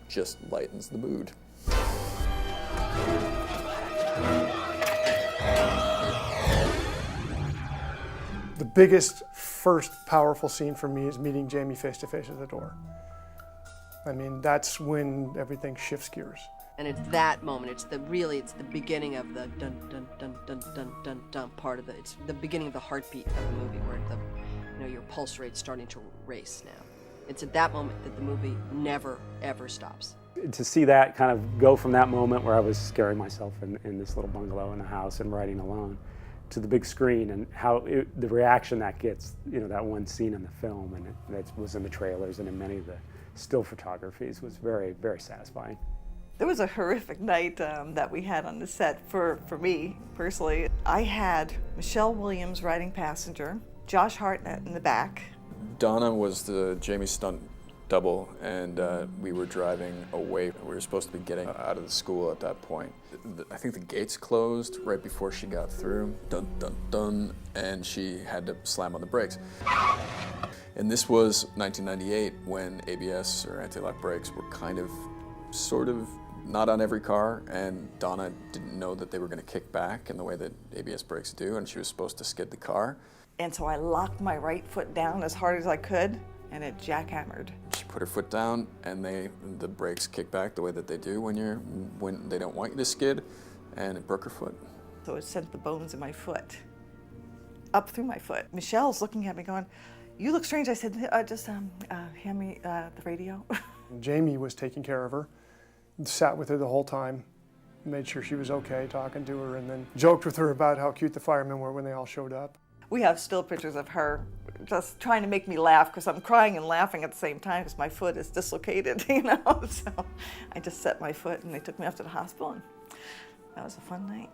S11: just lightens the mood.
S18: The biggest, first powerful scene for me is meeting Jamie face to face at the door. I mean, that's when everything shifts gears.
S1: And it's that moment, it's the beginning of the dun dun dun dun dun dun dun part of it's the beginning of the heartbeat of the movie where your pulse rate's starting to race now. It's at that moment that the movie never, ever stops.
S2: To see that kind of go from that moment where I was scaring myself in this little bungalow in a house and writing alone to the big screen and how the reaction that gets, you know, that one scene in the film and that was in the trailers and in many of the still photographies was very, very satisfying.
S17: There was a horrific night that we had on the set for me, personally. I had Michelle Williams riding passenger, Josh Hartnett in the back.
S11: Donna was the Jamie stunt double, and we were driving away. We were supposed to be getting out of the school at that point. I think the gates closed right before she got through, dun dun dun, and she had to slam on the brakes. And this was 1998 when ABS or anti-lock brakes were kind of, sort of, not on every car, and Donna didn't know that they were going to kick back in the way that ABS brakes do, and she was supposed to skid the car.
S17: And so I locked my right foot down as hard as I could, and it jackhammered.
S11: She put her foot down, and the brakes kick back the way that they do when they don't want you to skid, and it broke her foot.
S17: So it sent the bones in my foot up through my foot. Michelle's looking at me going, "You look strange." I said, "Just hand me the radio."
S18: Jamie was taking care of her, sat with her the whole time, made sure she was okay, talking to her, and then joked with her about how cute the firemen were when they all showed up.
S17: We have still pictures of her just trying to make me laugh because I'm crying and laughing at the same time because my foot is dislocated, you know. So I just set my foot and they took me off to the hospital, and that was a fun night.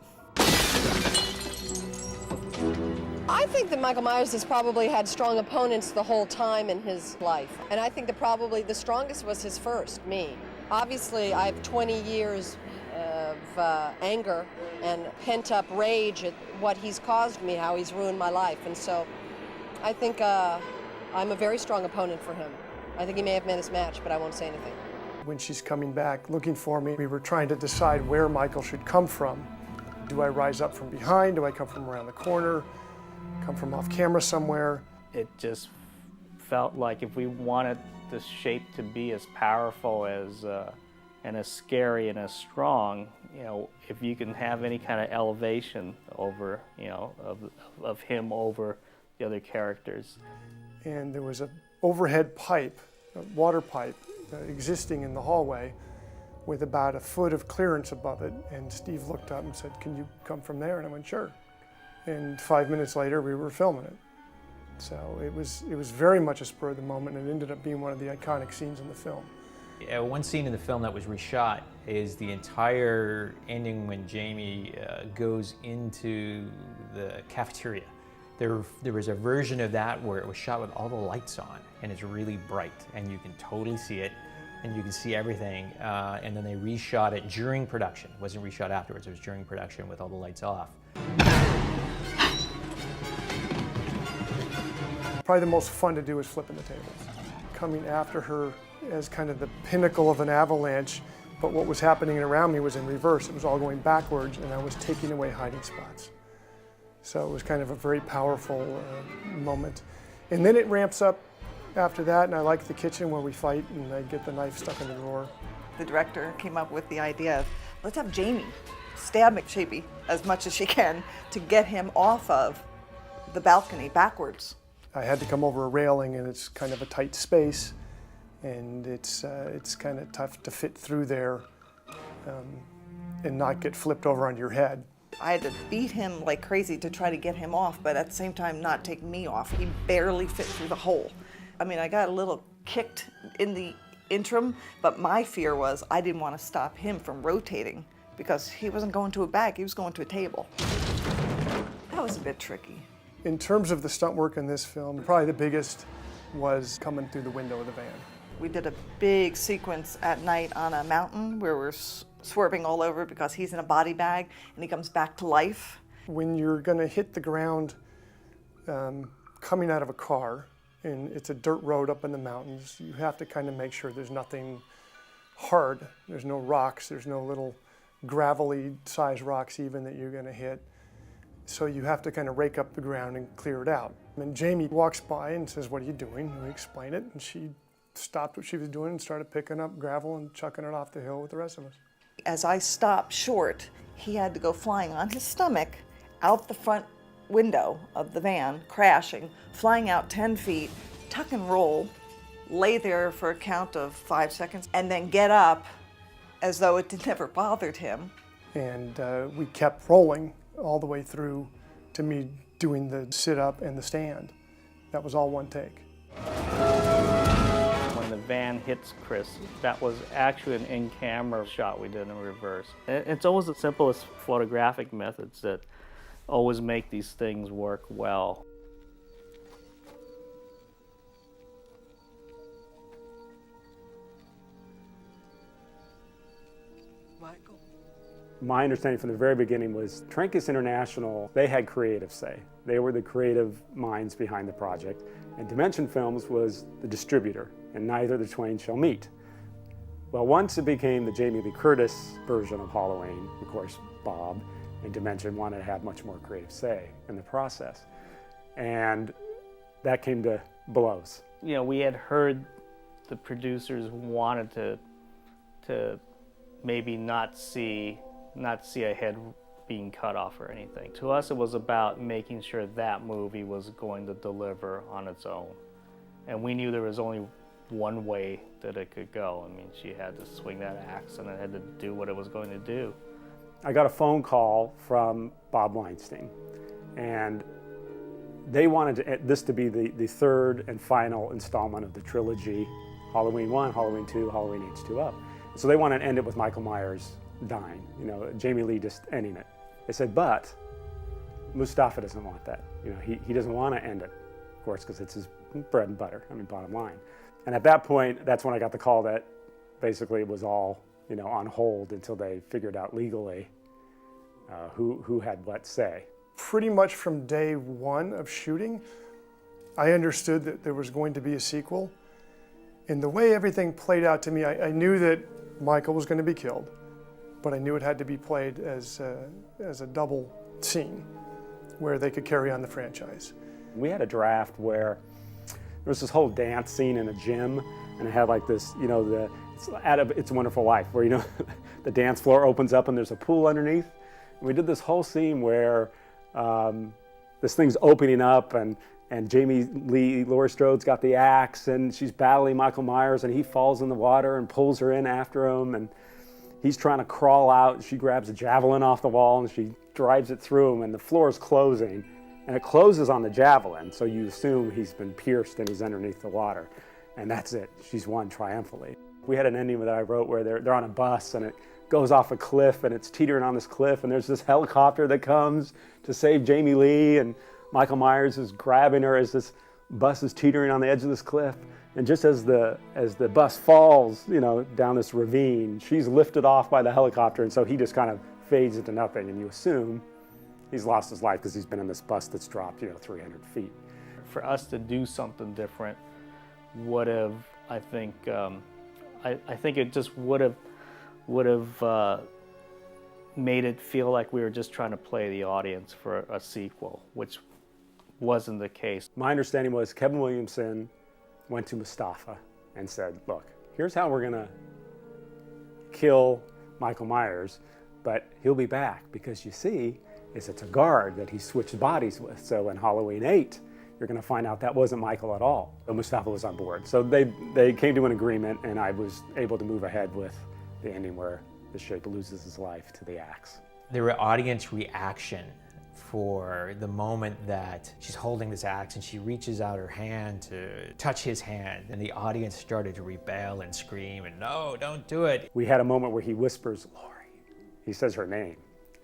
S1: I think that Michael Myers has probably had strong opponents the whole time in his life. And I think that probably the strongest was his first, me. Obviously, I have 20 years of anger and pent-up rage at what he's caused me, how he's ruined my life. And so I think I'm a very strong opponent for him. I think he may have met his match, but I won't say anything.
S18: When she's coming back looking for me, we were trying to decide where Michael should come from. Do I rise up from behind? Do I come from around the corner? Come from off camera somewhere?
S4: It just felt like if we wanted the shape to be as powerful as and as scary and as strong, you know, if you can have any kind of elevation over, you know, of him over the other characters.
S18: And there was an overhead pipe, a water pipe, existing in the hallway with about a foot of clearance above it. And Steve looked up and said, "Can you come from there?" And I went, "Sure." And 5 minutes later, we were filming it. So it was very much a spur of the moment, and it ended up being one of the iconic scenes in the film.
S5: Yeah, one scene in the film that was reshot is the entire ending when Jamie goes into the cafeteria. There was a version of that where it was shot with all the lights on, and it's really bright, and you can totally see it, and you can see everything. And then they reshot it during production. It wasn't reshot afterwards, it was during production with all the lights off.
S18: Probably the most fun to do is flipping the tables. Coming after her as kind of the pinnacle of an avalanche, but what was happening around me was in reverse. It was all going backwards, and I was taking away hiding spots. So it was kind of a very powerful moment. And then it ramps up after that, and I like the kitchen where we fight, and I get the knife stuck in the drawer.
S17: The director came up with the idea of, let's have Jamie stab McShapey as much as she can to get him off of the balcony backwards.
S18: I had to come over a railing, and it's kind of a tight space, and it's kind of tough to fit through there and not get flipped over on your head.
S17: I had to beat him like crazy to try to get him off, but at the same time not take me off. He barely fit through the hole. I mean, I got a little kicked in the interim, but my fear was I didn't want to stop him from rotating because he wasn't going to a bag, he was going to a table. That was a bit tricky.
S18: In terms of the stunt work in this film, probably the biggest was coming through the window of the van.
S17: We did a big sequence at night on a mountain where we're swerving all over because he's in a body bag and he comes back to life.
S18: When you're going to hit the ground coming out of a car, and it's a dirt road up in the mountains, you have to kind of make sure there's nothing hard. There's no rocks, there's no little gravelly size rocks even that you're going to hit. So you have to kind of rake up the ground and clear it out. And Jamie walks by and says, "What are you doing?" And we explain it, and she stopped what she was doing and started picking up gravel and chucking it off the hill with the rest of us.
S17: As I stopped short, he had to go flying on his stomach out the front window of the van, crashing, flying out 10 feet, tuck and roll, lay there for a count of 5 seconds, and then get up as though it never bothered him.
S18: And we kept rolling all the way through to me doing the sit-up and the stand. That was all one take.
S4: When the van hits Chris, that was actually an in-camera shot we did in reverse. It's always the simplest photographic methods that always make these things work well.
S2: My understanding from the very beginning was Trancas International, they had creative say. They were the creative minds behind the project. And Dimension Films was the distributor, and neither the twain shall meet. Well, once it became the Jamie Lee Curtis version of Halloween, of course, Bob and Dimension wanted to have much more creative say in the process. And that came to blows.
S4: You know, we had heard the producers wanted to maybe not see a head being cut off or anything. To us, it was about making sure that movie was going to deliver on its own. And we knew there was only one way that it could go. I mean, she had to swing that axe and it had to do what it was going to do.
S2: I got a phone call from Bob Weinstein, and they wanted this to be the third and final installment of the trilogy, Halloween 1, Halloween 2, Halloween H20. So they wanted to end it with Michael Myers dying, you know, Jamie Lee just ending it. They said, but Mustafa doesn't want that. You know, he doesn't want to end it, of course, because it's his bread and butter, I mean, bottom line. And at that point, that's when I got the call that basically it was all, you know, on hold until they figured out legally who had what say.
S18: Pretty much from day one of shooting, I understood that there was going to be a sequel. And the way everything played out to me, I knew that Michael was going to be killed, but I knew it had to be played as a double scene where they could carry on the franchise.
S2: We had a draft where there was this whole dance scene in a gym, and it had like this, you know, It's a Wonderful Life, where, you know, the dance floor opens up and there's a pool underneath. And we did this whole scene where this thing's opening up and Jamie Lee, Laurie Strode's got the axe and she's battling Michael Myers and he falls in the water and pulls her in after him and he's trying to crawl out and she grabs a javelin off the wall and she drives it through him and the floor is closing and it closes on the javelin, so you assume he's been pierced and he's underneath the water, and that's it. She's won triumphantly. We had an ending that I wrote where they're on a bus and it goes off a cliff and it's teetering on this cliff and there's this helicopter that comes to save Jamie Lee and Michael Myers is grabbing her as this bus is teetering on the edge of this cliff. And just as the bus falls, you know, down this ravine, she's lifted off by the helicopter, and so he just kind of fades into nothing, and you assume he's lost his life because he's been in this bus that's dropped, you know, 300 feet.
S4: For us to do something different would have, I think it just would have made it feel like we were just trying to play the audience for a sequel, which wasn't the case.
S2: My understanding was Kevin Williamson went to Mustafa and said, look, here's how we're gonna kill Michael Myers, but he'll be back because you see, it's a guard that he switched bodies with. So in Halloween 8, you're gonna find out that wasn't Michael at all. But Mustafa was on board. So they came to an agreement and I was able to move ahead with the ending where the Shape loses his life to the axe.
S5: There were audience reaction for the moment that she's holding this axe and she reaches out her hand to touch his hand, and the audience started to rebel and scream and no, don't do it.
S2: We had a moment where he whispers, Laurie. He says her name.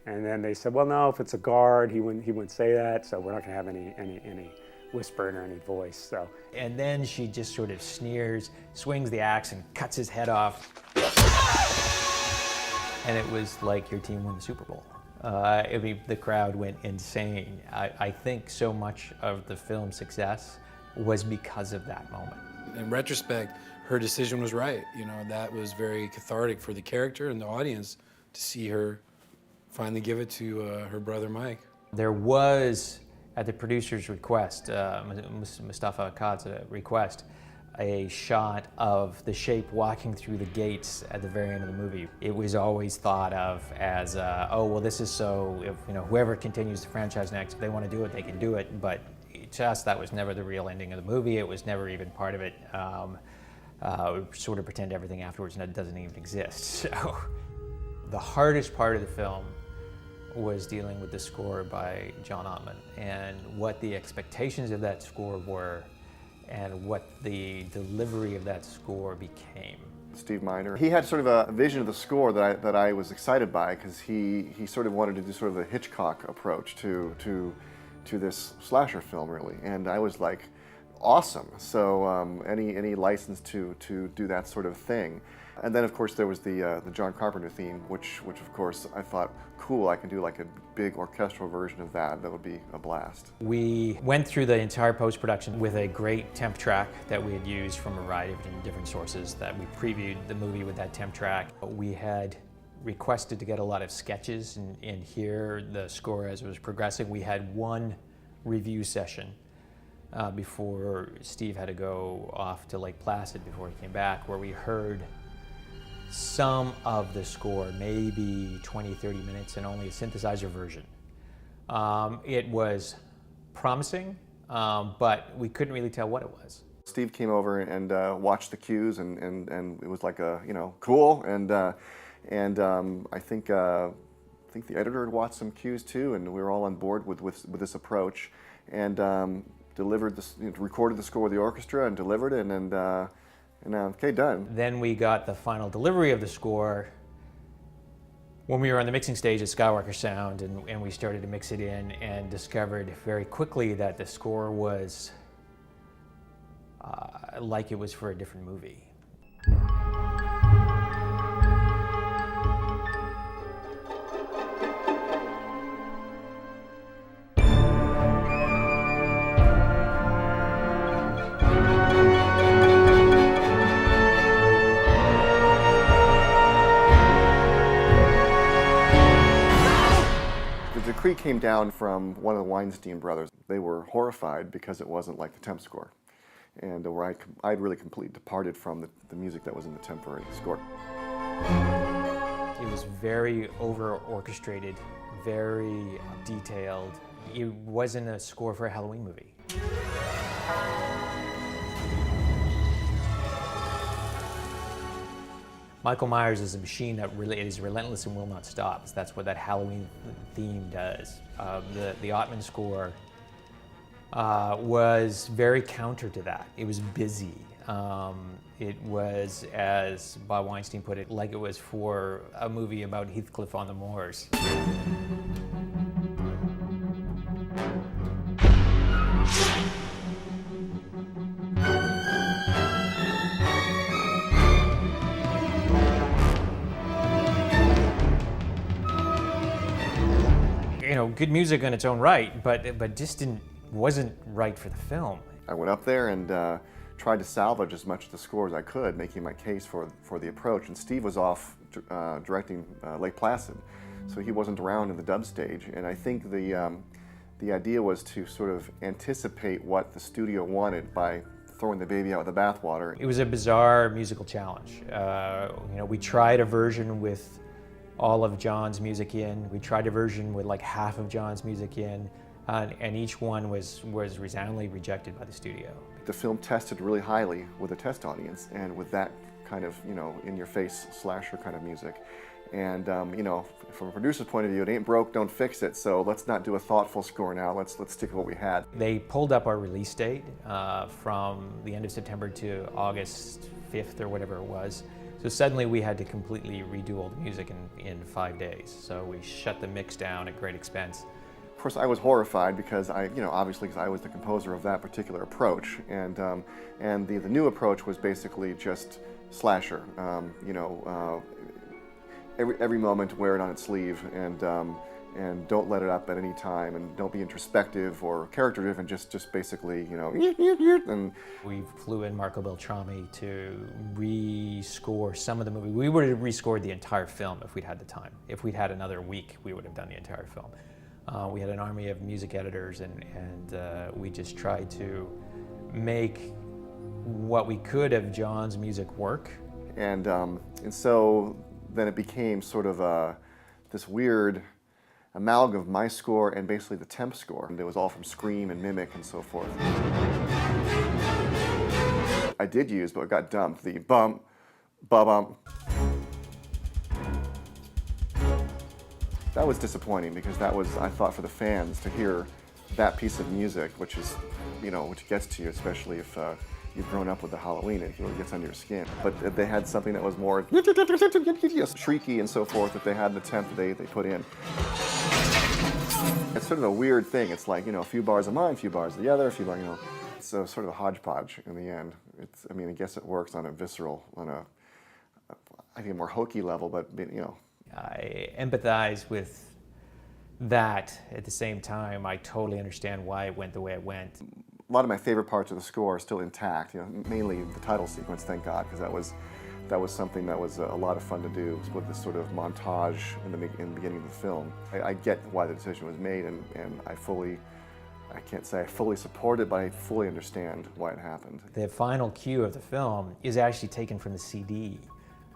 S2: And then they said, well, no, if it's a guard, he wouldn't say that, so we're not gonna have any whisper in her any voice. So.
S5: And then she just sort of sneers, swings the axe, and cuts his head off. And it was like your team won the Super Bowl. I mean, the crowd went insane. I think so much of the film's success was because of that moment.
S3: In retrospect, her decision was right. You know, that was very cathartic for the character and the audience to see her finally give it to her brother Mike.
S5: There was, at the producer's request, Mustafa Akkad's request, a shot of the Shape walking through the gates at the very end of the movie. It was always thought of as, oh, well, this is so, if, you know, whoever continues the franchise next, if they want to do it, they can do it. But to us, that was never the real ending of the movie. It was never even part of it. We sort of pretend everything afterwards doesn't even exist. So the hardest part of the film was dealing with the score by John Ottman and what the expectations of that score were and what the delivery of that score became.
S6: Steve Miner, he had sort of a vision of the score that I was excited by, because he sort of wanted to do sort of a Hitchcock approach to this slasher film, really, and I was like, awesome. So any license to do that sort of thing. And then of course there was the John Carpenter theme, which of course I thought, cool, I can do like a big orchestral version of that. That would be a blast.
S5: We went through the entire post-production with a great temp track that we had used from a variety of different sources, that we previewed the movie with that temp track. We had requested to get a lot of sketches and hear the score as it was progressing. We had one review session before Steve had to go off to Lake Placid before he came back, where we heard some of the score, maybe 20, 30 minutes, and only a synthesizer version. It was promising, but we couldn't really tell what it was.
S6: Steve came over and watched the cues, and it was like cool, and I think the editor had watched some cues too, and we were all on board with this approach, and delivered this, recorded the score with the orchestra and delivered it, and okay, done.
S5: Then we got the final delivery of the score when we were on the mixing stage at Skywalker Sound, and we started to mix it in and discovered very quickly that the score was like it was for a different movie.
S6: The decree came down from one of the Weinstein brothers. They were horrified because it wasn't like the temp score, and where I'd really completely departed from the music that was in the temporary score.
S5: It was very over-orchestrated, very detailed. It wasn't a score for a Halloween movie. Michael Myers is a machine that really is relentless and will not stop. That's what that Halloween theme does. The Ottman score was very counter to that. It was busy. It was, as Bob Weinstein put it, like it was for a movie about Heathcliff on the moors. You know, good music in its own right, but just wasn't right for the film.
S6: I went up there and tried to salvage as much of the score as I could, making my case for the approach. And Steve was off directing Lake Placid, so he wasn't around in the dub stage. And I think the idea was to sort of anticipate what the studio wanted by throwing the baby out with the bathwater.
S5: It was a bizarre musical challenge. You know, we tried a version with all of John's music in. We tried a version with like half of John's music in, and each one was resoundingly rejected by the studio.
S6: The film tested really highly with a test audience and with that kind of, in-your-face slasher kind of music. And, from a producer's point of view, it ain't broke, don't fix it, so let's not do a thoughtful score now, let's stick with what we had.
S5: They pulled up our release date from the end of September to August 5th or whatever it was. So suddenly we had to completely redo all the music in 5 days. So we shut the mix down at great expense.
S6: Of course, I was horrified because obviously because I was the composer of that particular approach, and the new approach was basically just slasher. Every moment wear it on its sleeve, and don't let it up at any time, and don't be introspective or character driven. Just basically, and
S5: we flew in Marco Beltrami to rescore some of the movie. We would have rescored the entire film if we'd had the time. If we'd had another week, we would have done the entire film. We had an army of music editors, and we just tried to make what we could of John's music work.
S6: And so then it became sort of this weird amalgam of my score and basically the temp score. And it was all from Scream and Mimic and so forth. I did use, but it got dumped, the bump, ba-bump. That was disappointing because that was, I thought, for the fans to hear that piece of music, which is, which gets to you, especially if you've grown up with the Halloween, it really gets under your skin. But they had something that was more shrieky and so forth that they had in the temp that they put in. It's sort of a weird thing. It's like, a few bars of mine, a few bars of the other, a few bars, It's sort of a hodgepodge in the end. I guess it works on a visceral, I think a more hokey level, but,
S5: I empathize with that. At the same time, I totally understand why it went the way it went.
S6: A lot of my favorite parts of the score are still intact, mainly the title sequence, thank God, because that was something that was a lot of fun to do with this sort of montage in the beginning of the film. I get why the decision was made, and I can't say I fully support it, but I fully understand why it happened.
S5: The final cue of the film is actually taken from the CD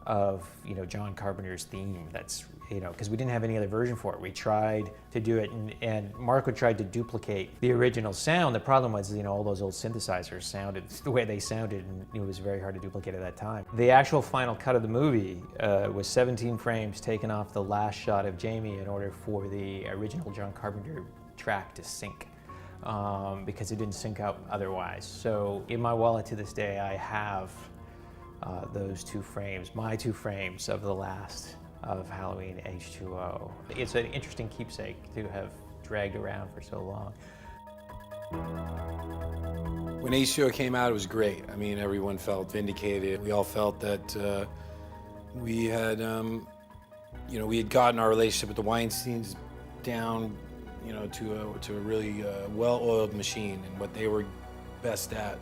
S5: of John Carpenter's theme. That's because we didn't have any other version for it. We tried to do it, and Marco tried to duplicate the original sound. The problem was all those old synthesizers sounded the way they sounded, and it was very hard to duplicate at that time. The actual final cut of the movie was 17 frames taken off the last shot of Jamie in order for the original John Carpenter track to sync. Because it didn't sync up otherwise. So in my wallet to this day, I have those 2 frames, my 2 frames of the last of Halloween H20. It's an interesting keepsake to have dragged around for so long.
S3: When H20 came out, it was great. Everyone felt vindicated. We all felt that we had, we had gotten our relationship with the Weinsteins down, to a really well-oiled machine, and what they were best at,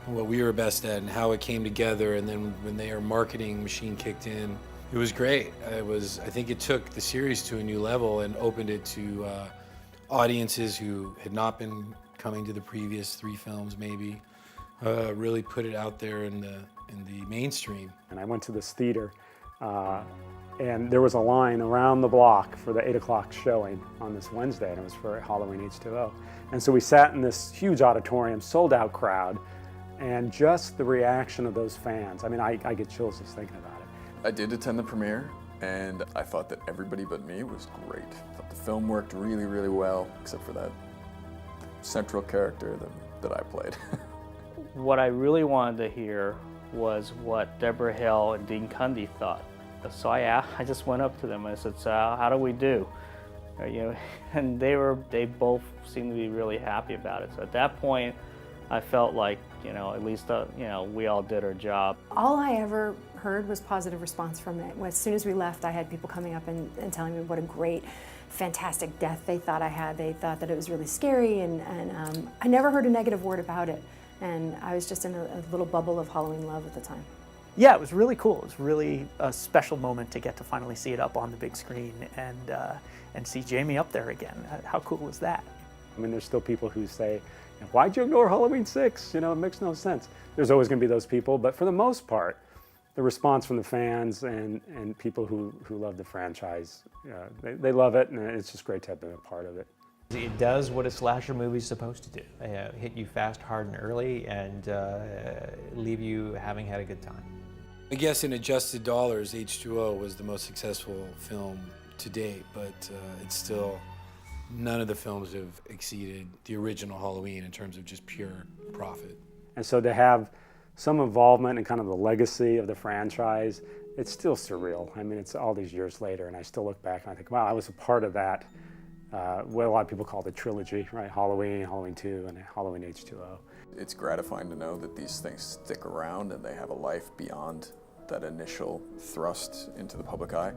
S3: and what we were best at, and how it came together. And then when their marketing machine kicked in, it was great. I think it took the series to a new level and opened it to audiences who had not been coming to the previous 3 films. Maybe really put it out there in the mainstream.
S2: And I went to this theater. And there was a line around the block for the 8 o'clock showing on this Wednesday, and it was for Halloween H20. And so we sat in this huge auditorium, sold out crowd, and just the reaction of those fans. I get chills just thinking about it.
S11: I did attend the premiere, and I thought that everybody but me was great. I thought the film worked really, really well, except for that central character that I played.
S4: What I really wanted to hear was what Deborah Hill and Dean Cundy thought. So I just went up to them and I said, "So how do we do?" And they both seemed to be really happy about it. So at that point, I felt like, at least, we all did our job.
S13: All I ever heard was positive response from it. As soon as we left, I had people coming up and telling me what a great, fantastic death they thought I had. They thought that it was really scary, and I never heard a negative word about it. And I was just in a little bubble of Halloween love at the time.
S14: Yeah, it was really cool. It was really a special moment to get to finally see it up on the big screen and see Jamie up there again. How cool was that?
S2: There's still people who say, "Why'd you ignore Halloween 6? It makes no sense." There's always going to be those people, but for the most part, the response from the fans and people who love the franchise, they love it, and it's just great to have been a part of it.
S5: It does what a slasher movie is supposed to do. Hit you fast, hard, and early, and leave you having had a good time.
S3: I guess in adjusted dollars, H20 was the most successful film to date, but it's still, none of the films have exceeded the original Halloween in terms of just pure profit.
S2: And so to have some involvement in kind of the legacy of the franchise, it's still surreal. It's all these years later, and I still look back and I think, wow, I was a part of that what a lot of people call the trilogy, right? Halloween, Halloween 2, and Halloween H20.
S11: It's gratifying to know that these things stick around and they have a life beyond that initial thrust into the public eye.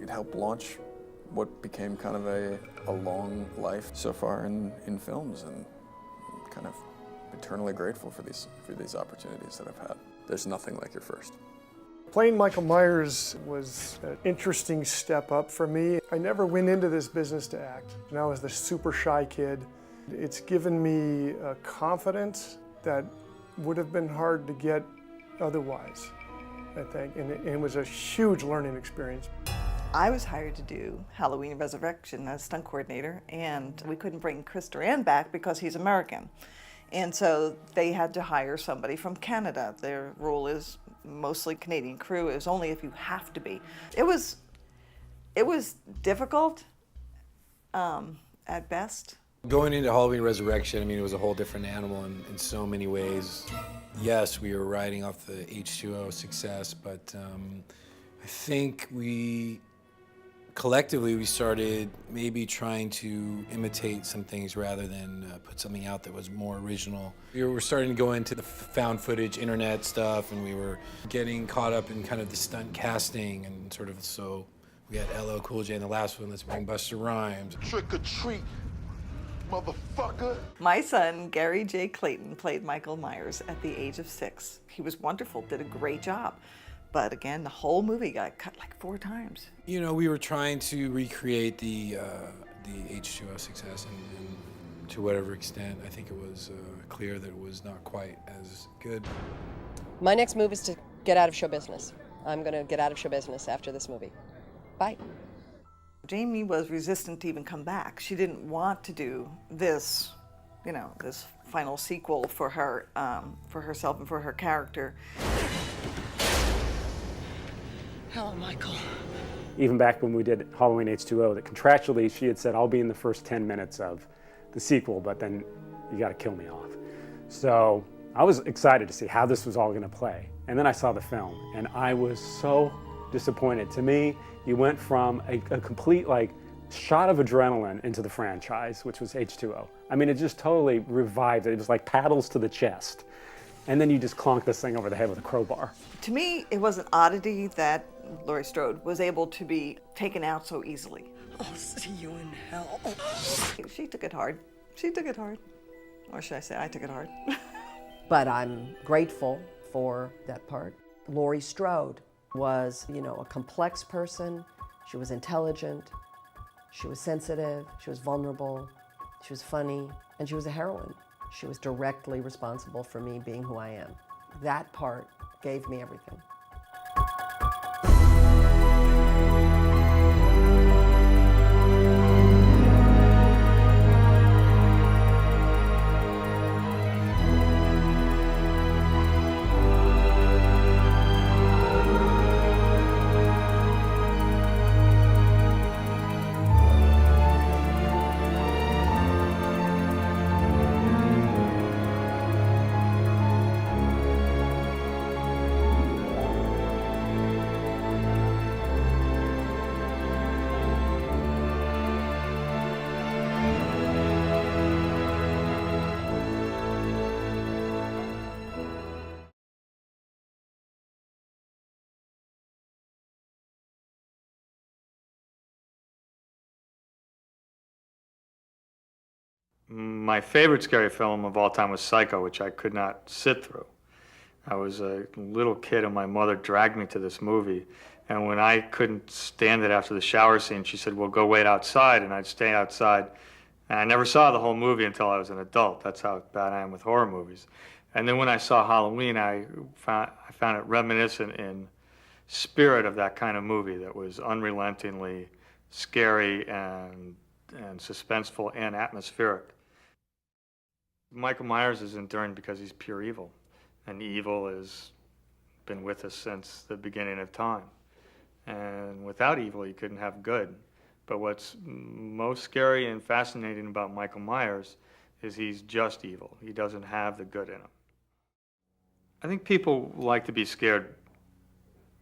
S11: It helped launch what became kind of a long life so far in films, and I'm kind of eternally grateful for these opportunities that I've had. There's nothing like your first.
S18: Playing Michael Myers was an interesting step up for me. I never went into this business to act, and I was the super shy kid. It's given me a confidence that would have been hard to get otherwise, I think, and it was a huge learning experience.
S17: I was hired to do Halloween Resurrection as stunt coordinator, and we couldn't bring Chris Duran back because he's American. And so they had to hire somebody from Canada. Their rule is mostly Canadian crew. It was only if you have to be. It was difficult at best.
S3: Going into Halloween Resurrection, I mean, it was a whole different animal in so many ways. Yes, we were riding off the H20 success, but I think collectively we started maybe trying to imitate some things rather than put something out that was more original. We were starting to go into the found footage internet stuff, and we were getting caught up in kind of the stunt casting, and sort of, so we had LL Cool J in the last one, let's bring Busta Rhymes.
S15: Trick or treat, motherfucker.
S17: My son, Gary J. Clayton, played Michael Myers at the age of 6. He was wonderful, did a great job. But again, the whole movie got cut like 4 times.
S3: You know, we were trying to recreate the H20 success, and to whatever extent, I think it was clear that it was not quite as good.
S1: My next move is to get out of show business. I'm going to get out of show business after this movie. Bye.
S17: Jamie was resistant to even come back. She didn't want to do this, you know, this final sequel for her, for herself and for her character.
S15: Hello, Michael.
S2: Even back when we did Halloween H20, that contractually she had said, I'll be in the first 10 minutes of the sequel, but then you got to kill me off. So I was excited to see how this was all going to play. And then I saw the film, and I was so disappointed. To me, you went from a complete shot of adrenaline into the franchise, which was H20. I mean, it just totally revived it. It was like paddles to the chest. And then you just clonk this thing over the head with a crowbar.
S17: To me, it was an oddity that Laurie Strode was able to be taken out so easily.
S21: I'll see you in hell.
S17: She took it hard. She took it hard. Or should I say, I took it hard.
S1: But I'm grateful for that part. Laurie Strode was, you know, a complex person. She was intelligent. She was sensitive. She was vulnerable. She was funny. And she was a heroine. She was directly responsible for me being who I am. That part gave me everything.
S7: My favorite scary film of all time was Psycho, which I could not sit through. I was a little kid and my mother dragged me to this movie. And when I couldn't stand it after the shower scene, she said, well, go wait outside. And I'd stay outside. And I never saw the whole movie until I was an adult. That's how bad I am with horror movies. And then when I saw Halloween, I found it reminiscent in spirit of that kind of movie that was unrelentingly scary and suspenseful and atmospheric. Michael Myers is enduring because he's pure evil, and evil has been with us since the beginning of time. And without evil, you couldn't have good. But what's most scary and fascinating about Michael Myers is he's just evil. He doesn't have the good in him. I think people like to be scared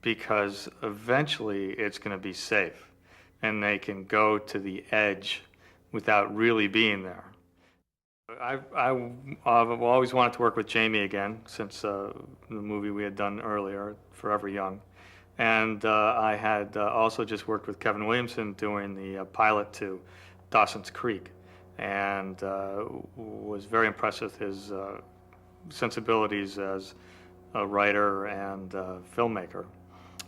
S7: because eventually it's going to be safe, and they can go to the edge without really being there. I've always wanted to work with Jamie again since the movie we had done earlier, Forever Young. And I had also just worked with Kevin Williamson doing the pilot to Dawson's Creek, and was very impressed with his sensibilities as a writer and filmmaker.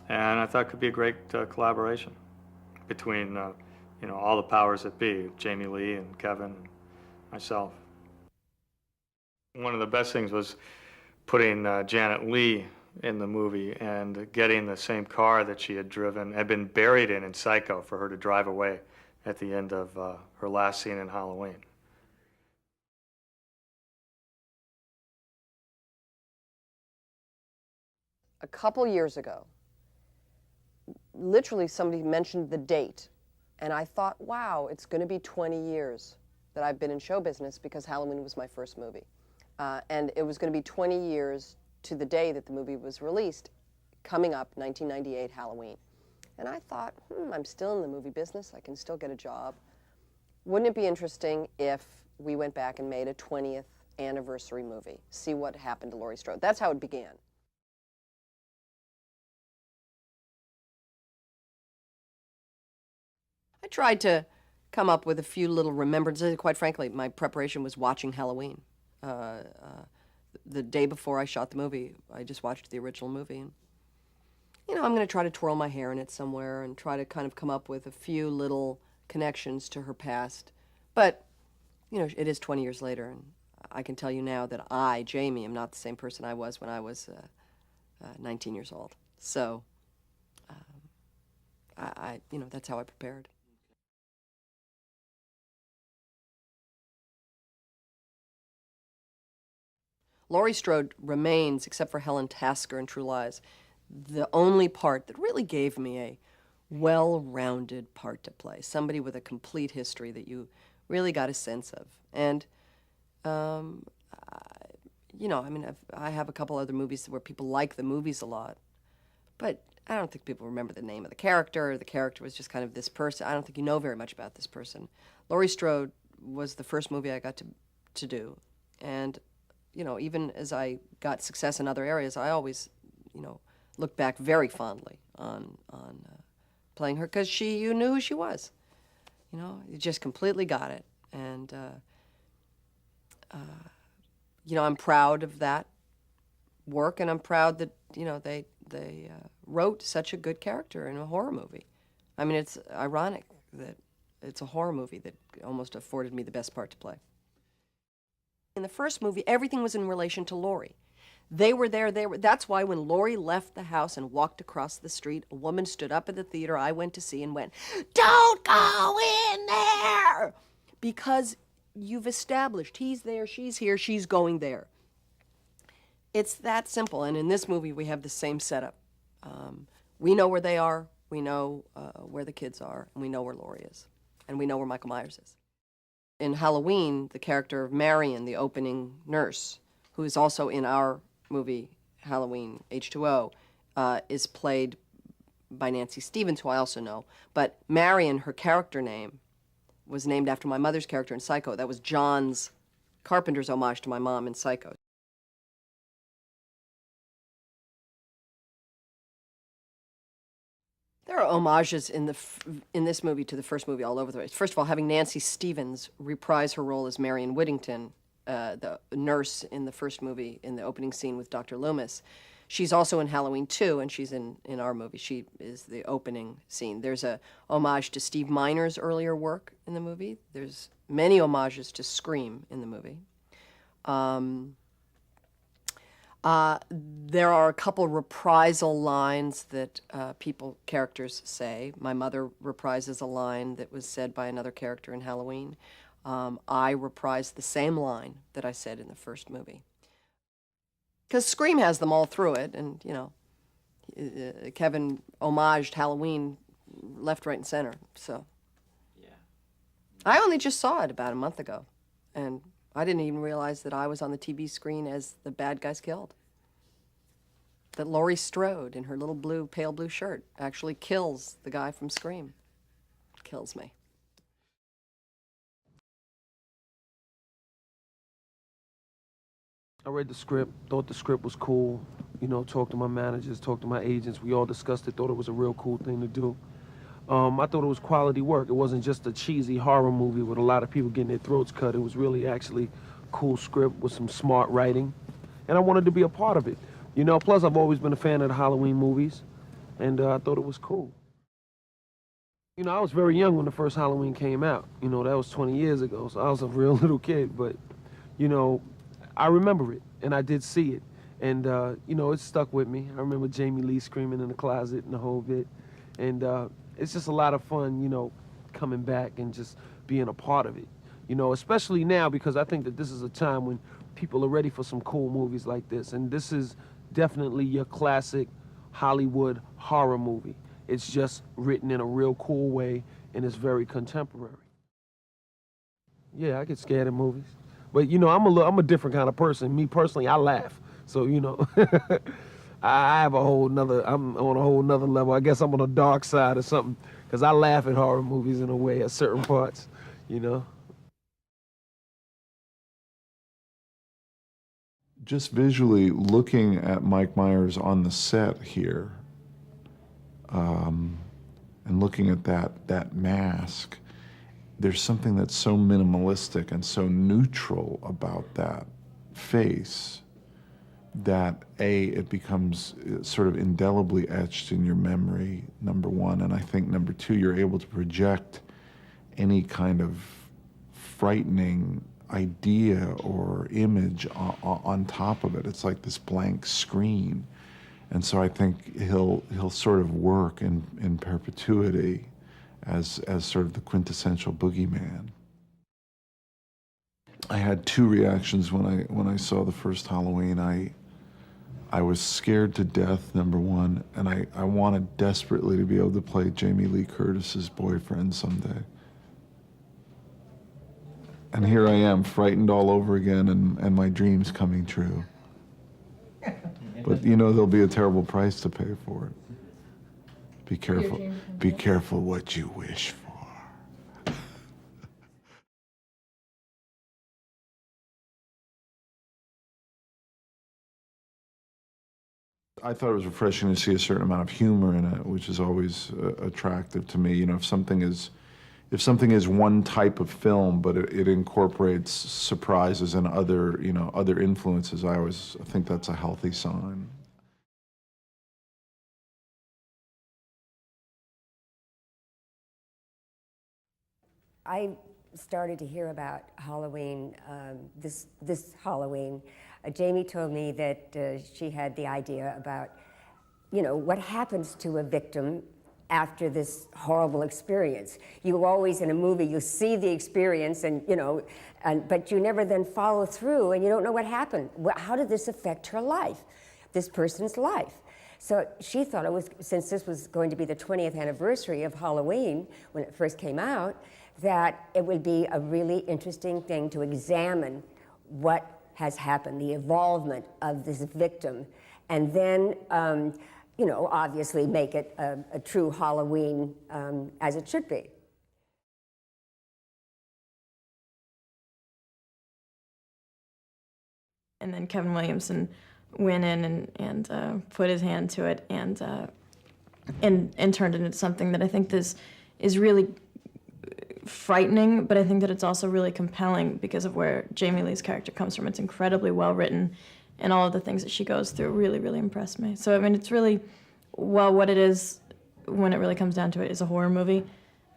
S7: And I thought it could be a great collaboration between you know, all the powers that be, Jamie Lee and Kevin and myself. One of the best things was putting Janet Leigh in the movie and getting the same car that she had been buried in Psycho, for her to drive away at the end of her last scene in Halloween.
S1: A couple years ago, literally somebody mentioned the date, and I thought, wow, it's going to be 20 years that I've been in show business, because Halloween was my first movie. And it was going to be 20 years to the day that the movie was released, coming up, 1998 Halloween. And I thought, I'm still in the movie business, I can still get a job. Wouldn't it be interesting if we went back and made a 20th anniversary movie, see what happened to Laurie Strode? That's how it began. I tried to come up with a few little remembrances. Quite frankly, my preparation was watching Halloween. The day before I shot the movie, I just watched the original movie. And, you know, I'm going to try to twirl my hair in it somewhere and try to kind of come up with a few little connections to her past. But, you know, it is 20 years later, and I can tell you now that I, Jamie, am not the same person I was when I was 19 years old. So, you know, that's how I prepared. Laurie Strode remains, except for Helen Tasker in True Lies, the only part that really gave me a well-rounded part to play, somebody with a complete history that you really got a sense of. And, you know, I mean, I have a couple other movies where people like the movies a lot, but I don't think people remember the name of the character. The character was just kind of this person. I don't think you know very much about this person. Laurie Strode was the first movie I got to do, and you know, even as I got success in other areas, I always, you know, look back very fondly on playing her, because you knew who she was. You know, you just completely got it. And, you know, I'm proud of that work, and I'm proud that, you know, they wrote such a good character in a horror movie. I mean, it's ironic that it's a horror movie that almost afforded me the best part to play. In the first movie, everything was in relation to Laurie. They were there, that's why when Laurie left the house and walked across the street, a woman stood up at the theater I went to see and went, "Don't go in there!" Because you've established he's there, she's here, she's going there. It's that simple, and in this movie we have the same setup. We know where they are, we know where the kids are, and we know where Laurie is, and we know where Michael Myers is. In Halloween, the character of Marion, the opening nurse, who is also in our movie, Halloween H20, is played by Nancy Stevens, who I also know. But Marion, her character name, was named after my mother's character in Psycho. That was John Carpenter's homage to my mom in Psycho. There are homages in this movie to the first movie all over the place. First of all, having Nancy Stevens reprise her role as Marion Whittington, the nurse in the first movie, in the opening scene with Dr. Loomis. She's also in Halloween 2, and she's in our movie. She is the opening scene. There's a homage to Steve Miner's earlier work in the movie. There's many homages to Scream in the movie. There are a couple reprisal lines that characters say. My mother reprises a line that was said by another character in Halloween. I reprised the same line that I said in the first movie. Because Scream has them all through it, and, you know, Kevin homaged Halloween left, right, and center, so. Yeah. I only just saw it about a month ago, and I didn't even realize that I was on the TV screen as the bad guys killed. That Laurie Strode, in her little pale blue shirt, actually kills the guy from Scream. Kills me.
S16: I read the script, thought the script was cool. You know, talked to my managers, talked to my agents. We all discussed it, thought it was a real cool thing to do. I thought it was quality work. It wasn't just a cheesy horror movie with a lot of people getting their throats cut. It was really actually a cool script with some smart writing. And I wanted to be a part of it. You know, plus I've always been a fan of the Halloween movies, and I thought it was cool. You know, I was very young when the first Halloween came out. You know, that was 20 years ago, so I was a real little kid. But, you know, I remember it, and I did see it. And, you know, it stuck with me. I remember Jamie Lee screaming in the closet and the whole bit. And it's just a lot of fun, you know, coming back and just being a part of it. You know, especially now, because I think that this is a time when people are ready for some cool movies like this. And this is definitely your classic Hollywood horror movie. It's just written in a real cool way, and it's very contemporary. Yeah, I get scared in movies. But, you know, I'm a different kind of person. Me personally, I laugh. So, you know, I have I'm on a whole nother level. I guess I'm on the dark side or something, because I laugh at horror movies in a way at certain parts, you know.
S12: Just visually looking at Mike Myers on the set here, and looking at that mask, there's something that's so minimalistic and so neutral about that face that it becomes sort of indelibly etched in your memory, number one, and I think number two, you're able to project any kind of frightening idea or image on top of it. It's like this blank screen. And so I think he'll sort of work in perpetuity as sort of the quintessential boogeyman. I had two reactions when I saw the first Halloween. I was scared to death, number one, and I wanted desperately to be able to play Jamie Lee Curtis's boyfriend someday. And here I am, frightened all over again, and my dreams coming true. But you know, there'll be a terrible price to pay for it. Be careful what you wish for. I thought it was refreshing to see a certain amount of humor in it, which is always attractive to me. You know, if something is one type of film, but it incorporates surprises and other influences, I think that's a healthy sign.
S21: I started to hear about Halloween this Halloween. Jamie told me that she had the idea about, you know, what happens to a victim after this horrible experience. You always, in a movie, you see the experience and, you know, but you never then follow through and you don't know what happened. How did this affect her life, this person's life? So she thought it was, since this was going to be the 20th anniversary of Halloween, when it first came out, that it would be a really interesting thing to examine what has happened, the involvement of this victim, and then, you know, obviously make it a true Halloween as it should be.
S22: And then Kevin Williamson went in and put his hand to it and turned it into something that I think is really frightening, but I think that it's also really compelling because of where Jamie Lee's character comes from. It's incredibly well written, and all of the things that she goes through really, really impressed me. So, I mean, it's really, well, what it is, when it really comes down to it, is a horror movie.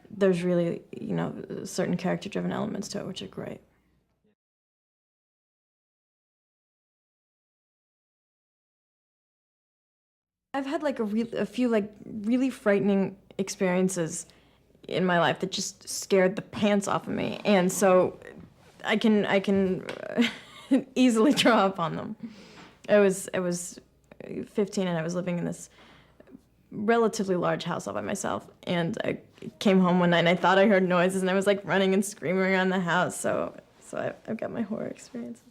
S22: There's really, you know, certain character-driven elements to it, which are great. I've had like a few like really frightening experiences in my life that just scared the pants off of me, and so I can easily draw upon them. I was 15 and I was living in this relatively large house all by myself, and I came home one night and I thought I heard noises and I was like running and screaming around the house. So I've got my horror experiences.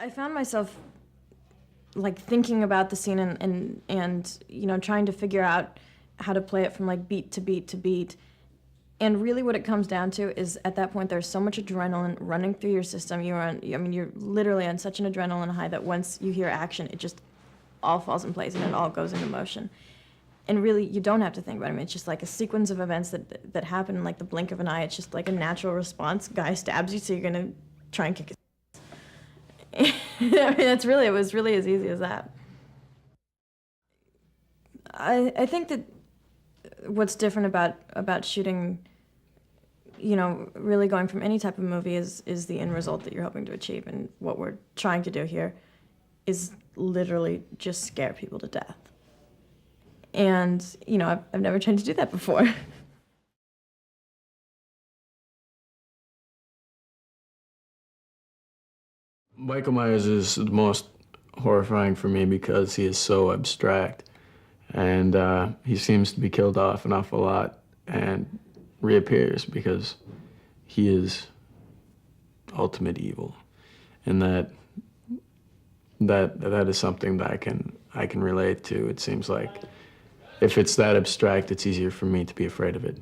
S22: I found myself like thinking about the scene and you know, trying to figure out how to play it from like beat to beat to beat. And really what it comes down to is at that point there's so much adrenaline running through your system. You're literally on such an adrenaline high that once you hear action, it just all falls in place and it all goes into motion. And really, you don't have to think about it. I mean, it's just like a sequence of events that happen in like the blink of an eye. It's just like a natural response. Guy stabs you, so you're gonna try and kick his I mean, it was really as easy as that. I think that what's different about shooting, really going from any type of movie is the end result that you're hoping to achieve. And what we're trying to do here is literally just scare people to death. And, I've never tried to do that before.
S8: Michael Myers is the most horrifying for me because he is so abstract. And he seems to be killed off an awful lot and reappears because he is ultimate evil. And that is something that I can relate to. It seems like if it's that abstract, it's easier for me to be afraid of it.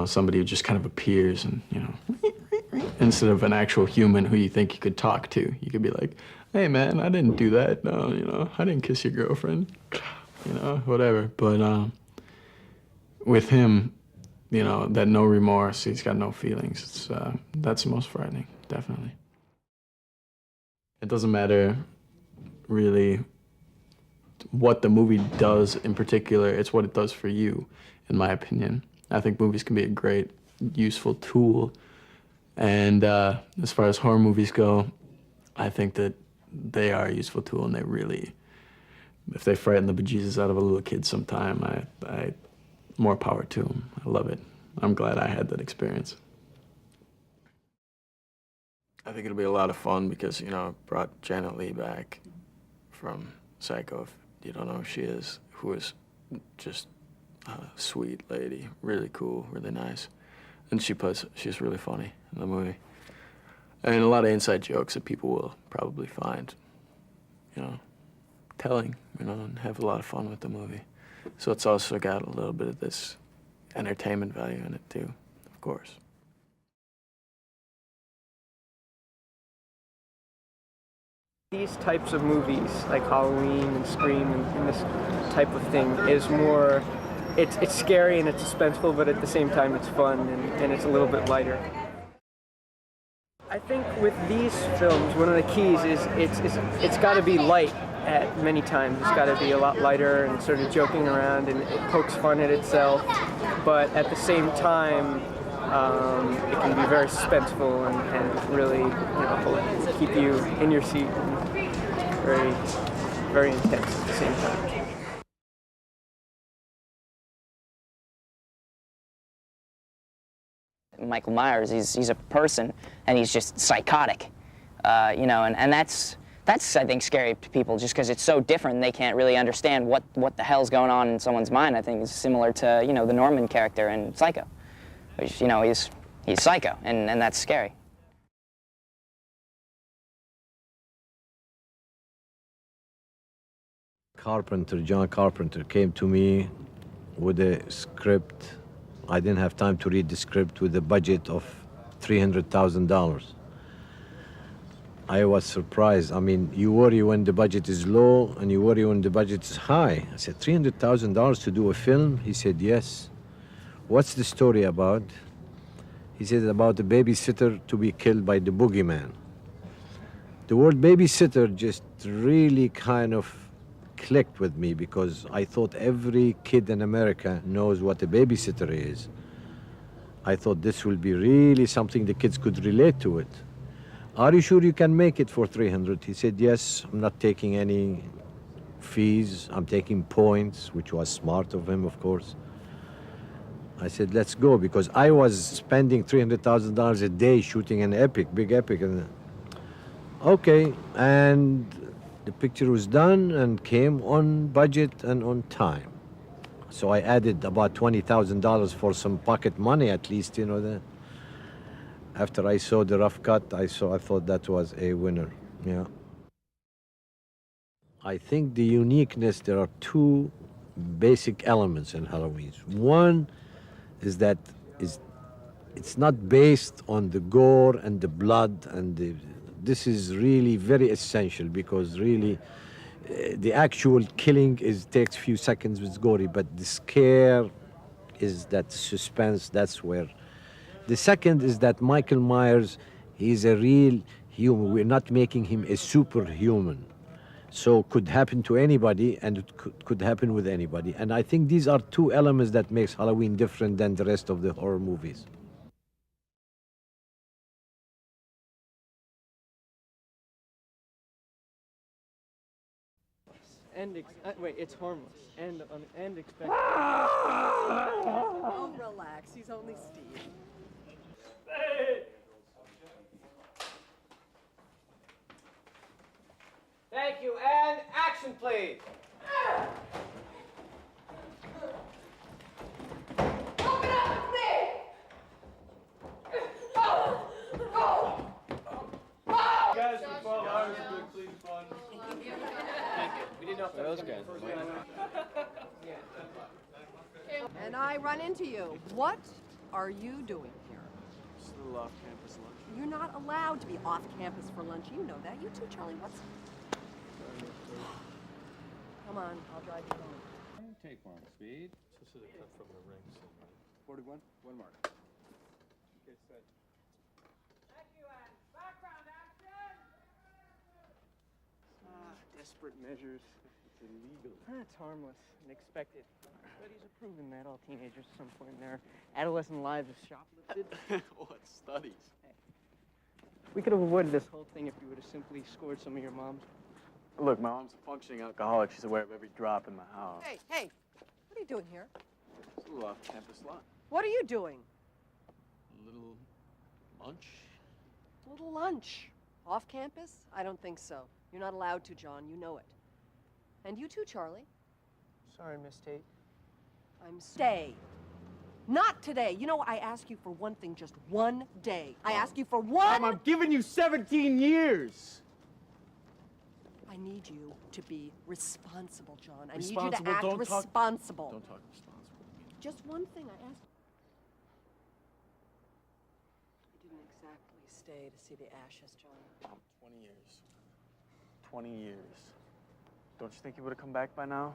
S8: Somebody who just kind of appears and, instead of an actual human who you think you could talk to, you could be like, hey man, I didn't do that. No, I didn't kiss your girlfriend. Whatever. But with him, that no remorse, he's got no feelings. That's the most frightening, definitely. It doesn't matter really what the movie does in particular, it's what it does for you, in my opinion. I think movies can be a great, useful tool. And as far as horror movies go, I think that they are a useful tool, and they really, if they frighten the bejesus out of a little kid sometime, I more power to them. I love it. I'm glad I had that experience. I think it'll be a lot of fun because, it brought Janet Leigh back from Psycho, if you don't know who she is, who is just a sweet lady, really cool, really nice. And she's really funny in the movie. And a lot of inside jokes that people will probably find, telling, and have a lot of fun with the movie. So it's also got a little bit of this entertainment value in it too, of course.
S19: These types of movies, like Halloween and Scream and this type of thing, is more, it's scary and it's suspenseful, but at the same time it's fun and it's a little bit lighter. I think with these films, one of the keys is it's got to be light at many times. It's got to be a lot lighter and sort of joking around, and it pokes fun at itself, but at the same time, it can be very suspenseful and really, keep you in your seat and very, very intense at the same time.
S23: Michael Myers, he's a person, and he's just psychotic, and that's I think scary to people just because it's so different. They can't really understand what the hell's going on in someone's mind. I think it's similar to the Norman character in Psycho, which he's psycho, and that's scary.
S24: John Carpenter came to me with a script. I didn't have time to read the script, with a budget of $300,000. I was surprised. I mean, you worry when the budget is low and you worry when the budget is high. I said, $300,000 to do a film? He said, yes. What's the story about? He said, about a babysitter to be killed by the boogeyman. The word babysitter just really kind of clicked with me, because I thought every kid in America knows what a babysitter is. I thought this will be really something the kids could relate to it. Are you sure you can make it for 300? He said, yes, I'm not taking any fees. I'm taking points, which was smart of him, of course. I said, let's go, because I was spending $300,000 a day shooting an epic, big epic. And okay, and the picture was done and came on budget and on time. So I added about $20,000 for some pocket money, at least, After I saw the rough cut, I thought that was a winner, yeah. I think the uniqueness, there are two basic elements in Halloween. One is that it's not based on the gore and the blood and this is really very essential because really the actual killing takes few seconds with gory, but the scare is that suspense. That's where the second is that Michael Myers, he's a real human. We're not making him a superhuman. So could happen to anybody, and it could happen with anybody. And I think these are two elements that makes Halloween different than the rest of the horror movies.
S19: And wait, it's harmless and expected.
S1: Oh, relax. He's only Steve.
S6: Thank you, and action, please.
S9: Guys, for 12 hours of good, clean fun.
S6: We didn't know if that was good.
S1: And I run into you. What are you doing here?
S9: Just a little off-campus lunch.
S1: You're not allowed to be off campus for lunch. You know that. You too, Charlie. What's... Come on, I'll drive you home.
S10: Take one, speed.
S3: This is a cut from the rings.
S10: 41, one mark. Okay, set.
S19: Desperate measures.
S10: It's illegal.
S19: It's harmless and expected. Studies have proven that all teenagers at some point in their adolescent lives have shoplifted.
S9: What studies?
S19: We could have avoided this whole thing if you would have simply scored some of your moms.
S9: Look, my mom's a functioning alcoholic. She's aware of every drop in my house.
S1: Hey, what are you doing here?
S9: It's a little off-campus lunch.
S1: What are you doing?
S9: A little lunch?
S1: Little lunch. Off campus? I don't think so. You're not allowed to, John. You know it. And you too, Charlie.
S19: Sorry, Miss Tate.
S1: Stay. Not today. You know, I ask you for one thing, just one day. I ask you for one...
S6: Mom, I'm giving you 17 years.
S1: I need you to be responsible, John. I
S9: Responsible?
S1: need you to act
S9: Don't talk-
S1: responsible.
S9: Don't talk responsible.
S1: Just one thing I asked. I didn't exactly stay to see the ashes, John.
S9: 20 years. 20 years. Don't you think he would have come back by now?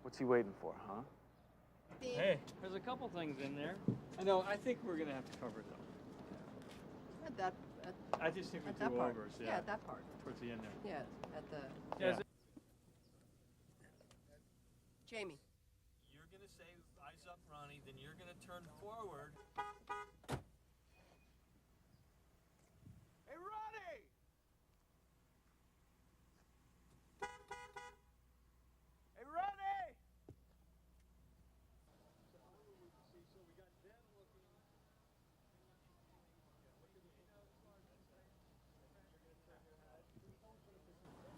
S9: What's he waiting for, huh?
S20: Hey, there's a couple things in there. I know, I think we're gonna have to cover them.
S1: At that...
S20: I just think we
S1: at that
S20: do
S1: part.
S20: overs,
S1: Yeah, at that part.
S20: Towards the end there.
S1: Yeah, at the...
S20: Yeah.
S1: Jamie.
S3: You're gonna say, eyes up, Ronnie, then you're gonna turn forward.
S6: Hey, Ronnie! Hey, Ronnie!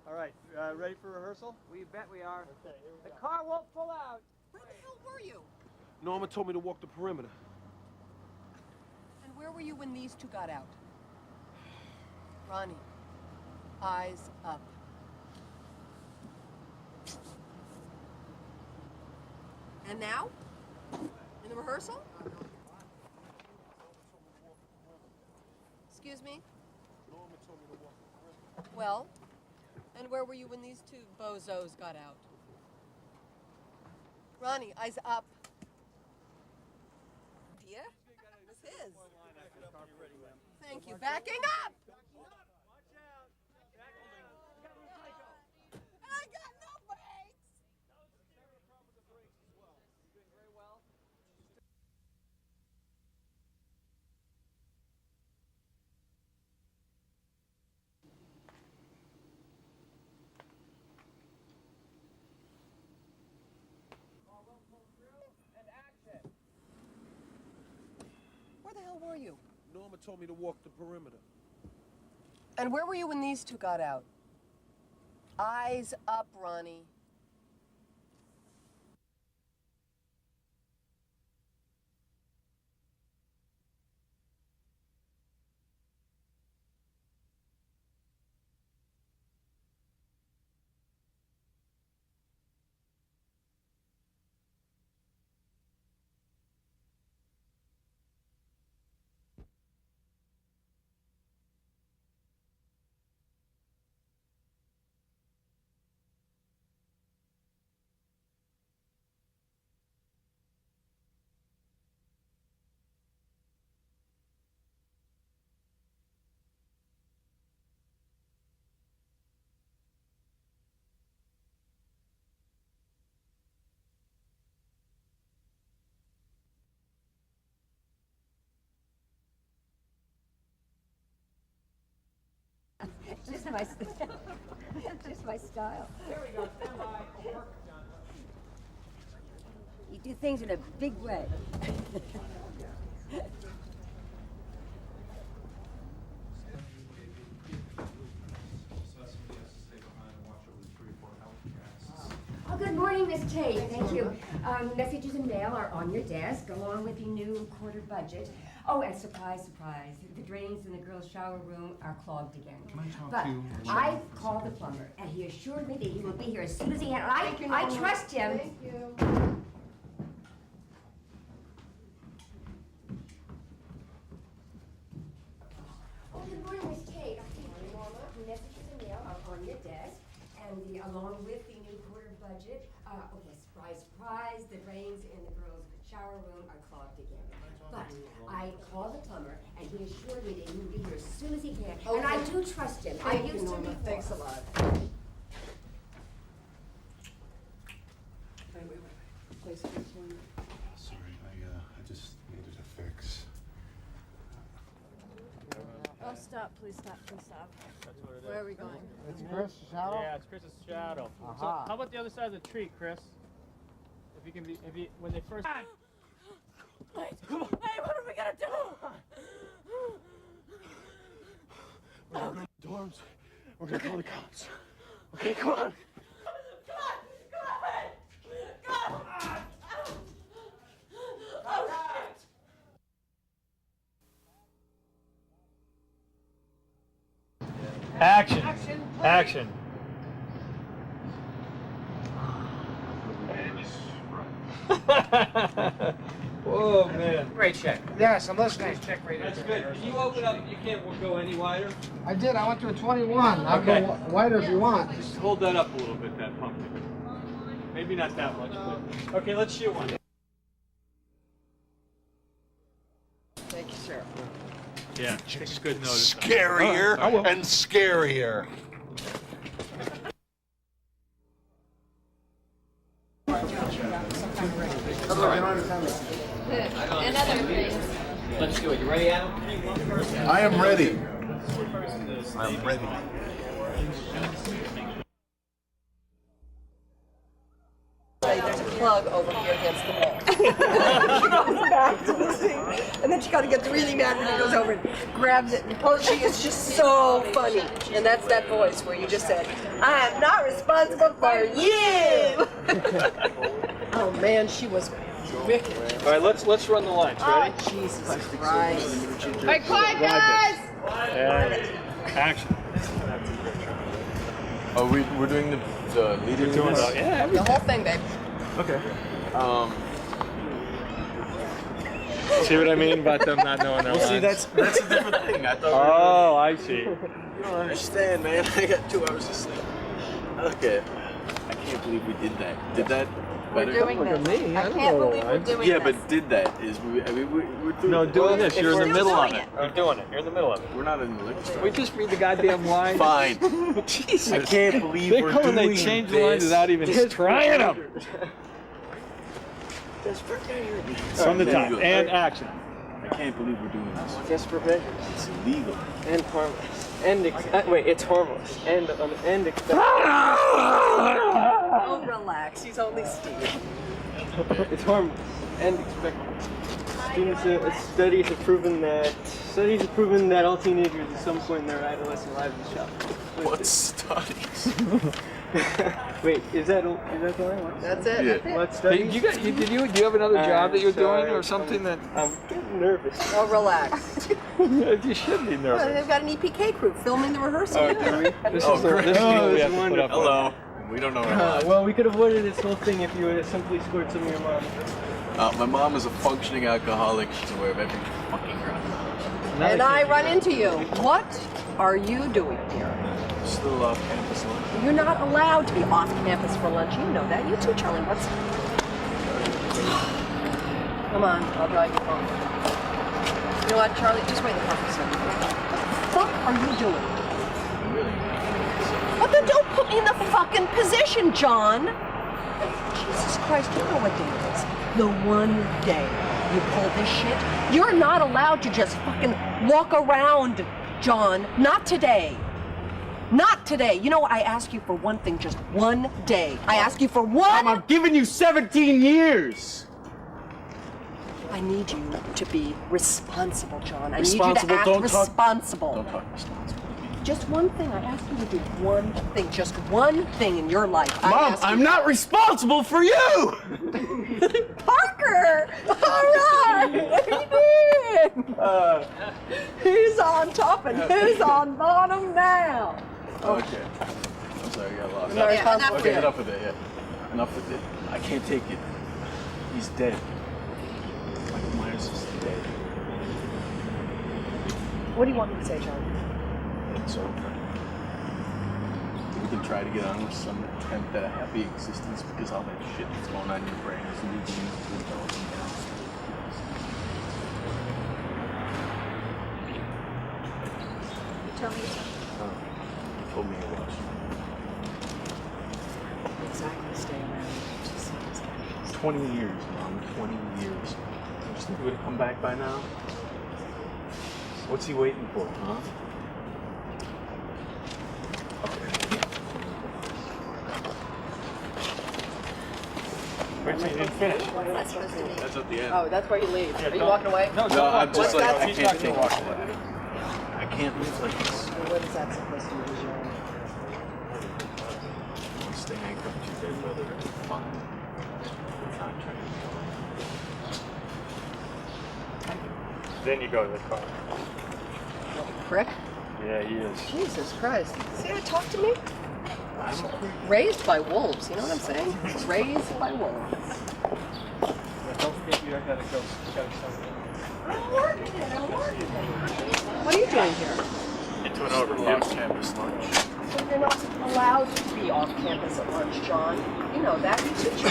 S6: All right, ready for rehearsal? We bet we are. Okay, here we go. The car won't pull out.
S1: Where the hell were you?
S16: Norma told me to walk the perimeter.
S1: And where were you when these two got out? Ronnie, eyes up. And now? In the rehearsal? Excuse me?
S16: Norma told me to walk the perimeter.
S1: Well, and where were you when these two bozos got out? Ronnie, eyes up. Dear, this is. Thank you. Backing up! I got no brakes! Where the hell were you?
S16: Norma told me to walk the perimeter.
S1: And where were you when these two got out? Eyes up, Ronnie.
S21: just my style.
S6: There we go. Stand by.
S21: You do things in a big way. Oh, good morning, Miss Tate. Thank you. Messages and mail are on your desk, along with the new quarter budget. Oh, and surprise, surprise, the drains in the girls' shower room are clogged again. But I called the plumber, and he assured me that he will be here as soon as he can. And I trust him.
S4: Thank you.
S21: Oh, good morning, Miss Tate. Messages and mail are on your desk, and along with the new quarter budget. Okay, surprise, surprise, the drains in the girls' shower room are clogged again. But I called the plumber, and he assured me that he will be here as soon as he can.
S4: Okay.
S21: And I do trust him.
S4: Thank
S21: I
S4: you,
S21: used to
S4: Norma.
S21: before.
S4: Thanks a lot. Wait. Place this one.
S12: Sorry, I just needed a fix.
S5: Oh, stop, please stop, please stop.
S6: That's what it is.
S5: Where are we going?
S6: It's Chris' shadow? Yeah, it's Chris's shadow. So how about the other side of the tree, Chris? If you can be, when they first...
S5: Wait, come on. Hey, what are we gonna do?
S9: We're gonna go to the dorms. We're gonna call the cops. Okay, come on.
S6: Action. Action. Whoa, man.
S13: Great check.
S6: Yes, I'm listening.
S13: Check right
S20: That's good. Can you open up? You can't go any wider.
S13: I did. I went to a 21. I'll
S20: Okay.
S13: go wider if you want.
S20: Just hold that up a little bit, that pumpkin. Maybe not that much, but okay. Let's shoot one.
S13: Thank you, sir.
S20: Yeah, takes good notice.
S12: Scarier and scarier.
S5: And other things.
S20: Let's do it. You ready, Adam?
S12: I am ready. I'm ready.
S4: There's a plug over here against the wall. She goes back to the thing, and then she kind of gets really mad when he goes over and grabs it and pulls. She is just so funny, and that's that voice where you just said, "I am not responsible for you." Oh man, she was wicked.
S20: All right, let's run the lines. Ready?
S4: Oh, Jesus Christ!
S5: All right, quiet, guys.
S20: And action.
S8: Oh, we're doing the leader.
S20: We're doing the, yeah,
S4: The whole thing, babe.
S8: Okay.
S20: See what I mean about them not knowing their
S8: Well, see,
S20: lines?
S8: that's a different thing. I thought.
S20: Oh, I see.
S8: You don't understand, man. I got 2 hours of sleep. Okay. I can't believe we did that. Did that better?
S5: We're doing this. I can't believe we're doing
S8: Yeah,
S5: this.
S8: but did that is we? I mean, we're doing.
S20: No, doing this. You're in the
S5: We're
S20: middle of
S5: doing
S20: it. You're doing it. You're in the middle of it.
S8: We're not in the liquor store.
S20: We just read the goddamn line.
S8: Fine.
S20: Jesus.
S8: I can't believe
S20: They
S8: we're
S20: come and
S8: doing
S20: they change the lines
S8: this.
S20: without even trying them.
S8: Desperate measure.
S20: From the top. And action.
S8: I can't believe we're doing this.
S13: Desperate measure.
S8: It's illegal.
S13: And harmless. And wait, it's harmless. And expected.
S4: Oh, relax. He's only Steve.
S13: It's harmless and expected. Studies have proven that all teenagers at some point in their adolescent lives will shop.
S8: What studies?
S13: Wait, is that the right one?
S4: That's it.
S8: Yeah.
S4: That's it.
S13: What studies?
S3: Do you have another job that you're doing or something that?
S13: I'm getting nervous.
S4: Oh, relax.
S20: You should be
S4: Well,
S20: nervous.
S4: they've got an EPK crew filming the rehearsal.
S13: Oh, do we?
S20: This
S8: Oh,
S20: is the
S8: great.
S20: this is what we
S13: this
S20: have
S13: is
S20: to put up with.
S8: Hello. We don't know what
S13: Well, we could have avoided this whole thing if you would have simply scored some of your mom.
S8: my mom is a functioning alcoholic. She's aware of every fucking ground.
S4: And I run into you. What are you doing here?
S8: Still off campus lunch.
S4: You're not allowed to be off campus for lunch. You know that. You too, Charlie. What's... Come on, I'll drive you home. You know what, Charlie? Just wait in the car for a second. What the fuck are you doing? Well, then don't put me in the fucking position, John. Jesus Christ, you know what day it is. The one day you pull this shit, you're not allowed to just fucking walk around, John. Not today. Not today. You know what? I ask you for one thing, just one day. I ask you for one.
S9: Mom, I'm giving you 17 years.
S4: I need you to be responsible, John. I
S9: Responsible?
S4: need you to act
S9: Don't talk-
S4: responsible.
S9: Don't talk responsible.
S4: Just one thing. I ask you to do one thing. Just one thing in your life.
S9: Mom, I'm not responsible for you!
S4: Parker! All right! What are you doing? Who's on top and who's on bottom now?
S9: Okay. I'm sorry, I got lost.
S4: No, yeah, enough
S9: Okay,
S4: with it.
S9: enough with it, yeah. Enough with it. I can't take it. He's dead. Michael Myers is dead.
S4: What do you want me to say, John?
S9: It's over. We can try to get on with some attempt at a happy existence because all that shit that's going on in your brain is leading you to adults and down.
S4: Tell me something.
S9: Oh, you told me it was.
S4: Exactly. Stay around. Just see what's happening.
S9: 20 years, Mom. 20 years. Don't you think he would have come back by now? What's he waiting for, huh?
S6: Wait till you didn't finish.
S4: What's that supposed to mean?
S9: That's at the end.
S4: Oh, that's where he leaves.
S6: Yeah,
S4: Are you
S6: don't-
S4: walking away?
S6: No,
S9: No, I'm just like, I
S6: He's
S9: can't
S6: not
S9: take
S6: gonna
S9: it.
S6: walk away.
S9: I can't live like this.
S4: What is that supposed to mean, John?
S9: One stay anchored to your dead brother. Fine. I'm not trying to kill him.
S6: Then you go to the car.
S4: Prick?
S6: Yeah, he is.
S4: Jesus Christ. See how to talk to me? Raised by wolves, you know what I'm saying? Raised by wolves.
S6: Yeah, don't forget you gotta go. You gotta
S4: I'm working it, I'm working it. What are you doing here?
S9: Into an overview campus lunch.
S4: So you're not allowed to be off campus at lunch, John. You know that. You teach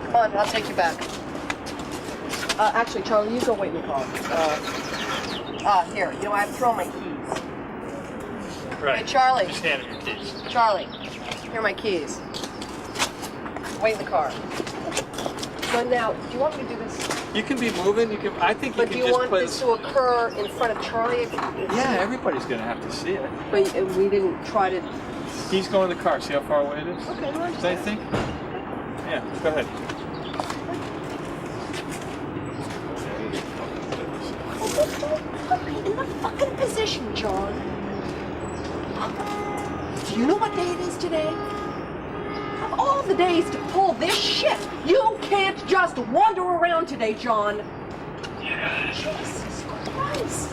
S4: Come on, I'll take you back. Actually, Charlie, you go wait in the car. Here, you know, I've thrown my keys.
S6: Right.
S4: Hey, Charlie.
S6: Just hand him your keys.
S4: Charlie, here are my keys. Wait in the car. So now, do you want me to do this?
S6: You can be moving. You can. I think you
S4: But
S6: can
S4: do you
S6: just
S4: want
S6: put.
S4: this to occur in front of Charlie?
S6: Yeah, everybody's gonna have to see it.
S4: But we didn't try to.
S6: He's going in the car. See how far away it is?
S4: Okay, no,
S6: Does that think? Yeah. Go ahead.
S4: Put me in the fucking position, John. Do you know what day it is today? Of all the days to pull this shit, you can't just wander around today, John. Jesus Christ.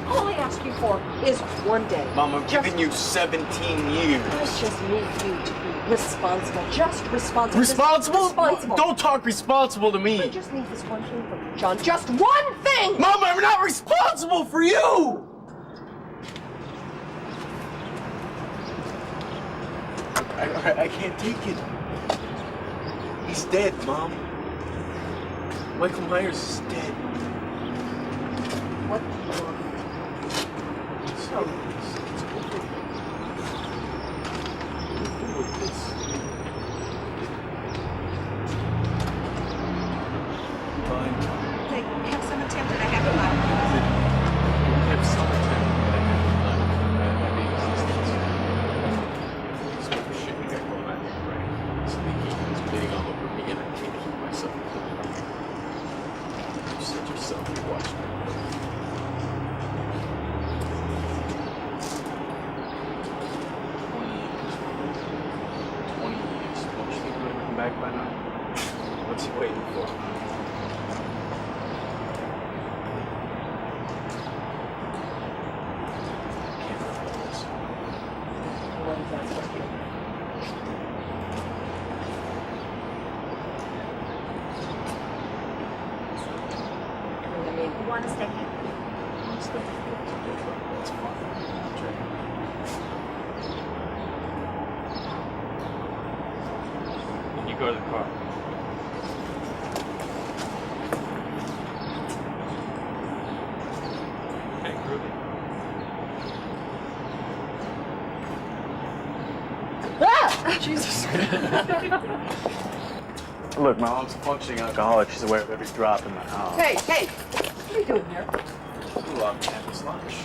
S4: All I ask you for is one day.
S9: Mom, I'm giving you 17 years.
S4: I just need you to be responsible. Just responsible.
S9: Responsible?
S4: Responsible.
S9: Don't talk responsible to me.
S4: I just need this one thing from you, John. Just one thing!
S9: Mom, I'm not responsible for you! I can't take it. He's dead, Mom. Michael Myers is dead.
S4: What?
S9: So, it's over. We're through with this. Fine.
S17: They have some attempt at a happy life.
S9: We have some attempt at a happy existence. This sort of shit you got going on in your brain. It's leaking, it's bleeding all over me, and I can't keep myself clean. You said yourself you watched me. 20 years. Don't you think we're gonna come back by now? What's he waiting for? Can't live like this.
S4: What is that supposed to mean? I mean,
S17: You want to stay here?
S9: That's fine.
S6: You go to the car. Okay, groovy.
S4: Ah! Jesus.
S10: Look, my mom's a functioning alcoholic. She's aware of every drop in my house.
S4: Hey, hey, what are you doing here?
S10: Ooh, I'm campus lunch.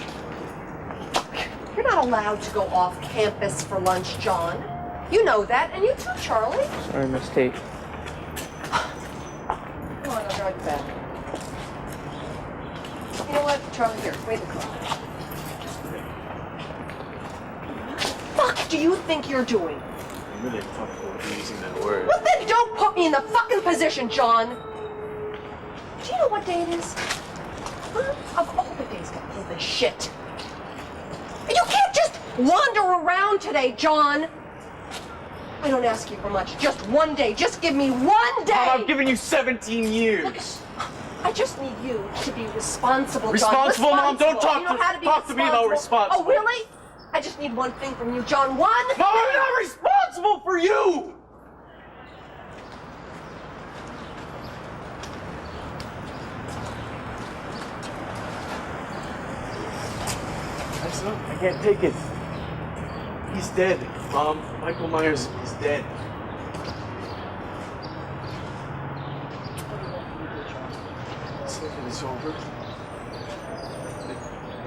S4: You're not allowed to go off campus for lunch, John. You know that, and you too, Charlie.
S19: Sorry, Miss Tate.
S4: Come on, I'll drive you back. You know what, Charlie, here, wait in the car. Fuck do you think you're doing?
S10: I'm really uncomfortable with using that word.
S4: Well, then don't put me in the fucking position, John. Do you know what day it is? Huh? Of all the days to pull this shit. And you can't just wander around today, John. I don't ask you for much. Just one day. Just give me one day.
S10: Mom, I've given you 17 years.
S4: Look, I just need you to be responsible, John.
S10: Responsible, Mom? Don't talk
S4: You know how to be
S10: talk to me about responsible.
S4: Oh, really? I just need one thing from you, John. One
S10: Mom, I'm not responsible for you! That's not, I can't take it. He's dead, Mom. Michael Myers is dead. Sleeping is over. We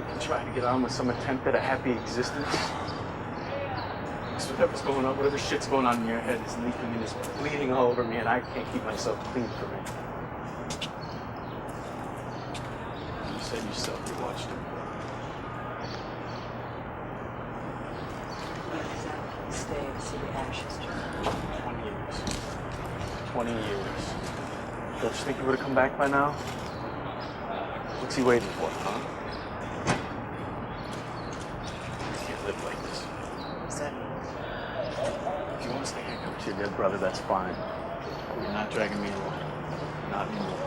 S10: can try to get on with some attempt at a happy existence. Because whatever's going on, whatever shit's going on in your head is leaking and is bleeding all over me, and I can't keep myself clean from it. You said yourself you watched him.
S4: Stay and see the ashes, John.
S10: 20 years. 20 years. Don't you think he would have come back by now? What's he waiting for, huh? You can't live like this.
S4: What's that mean?
S10: If you want to stay handcuffed to your dead brother, that's fine. But you're not dragging me along. Not anymore.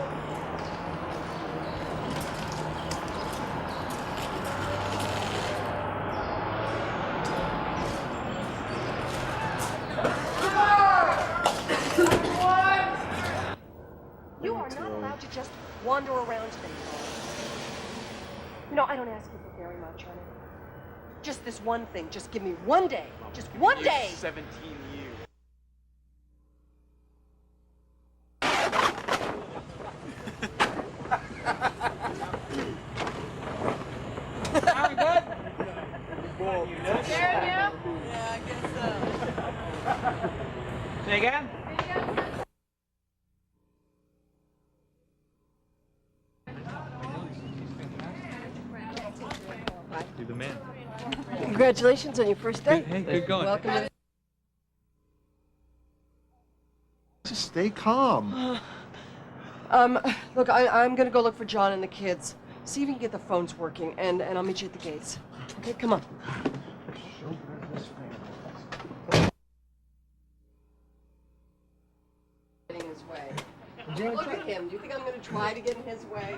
S4: You are not allowed to just wander around today, John. You know, I don't ask you for very much, honey. Just this one thing. Just give me one day. Just one day.
S10: 17 years.
S5: Are we good?
S10: Scaring
S5: you? Yeah, I guess so.
S10: Say again?
S20: You're the man.
S4: Congratulations on your first day.
S20: Hey, good going.
S4: Welcome to
S12: Just stay calm.
S4: Look, I'm gonna go look for John and the kids. See if you can get the phones working, and I'll meet you at the gates. Okay, come on. Getting in his way. Look at him. Do you think I'm gonna try to get in his way?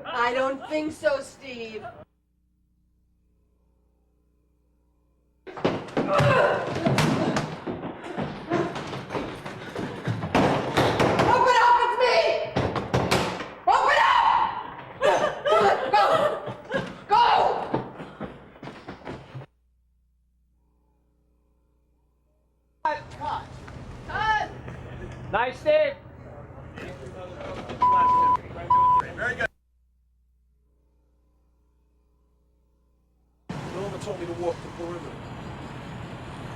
S4: I don't think so, Steve. Open up, it's me! Open up! Go! Go!
S5: Cut!
S19: Nice, Steve.
S10: Very good.
S16: Norma told me to walk the perimeter.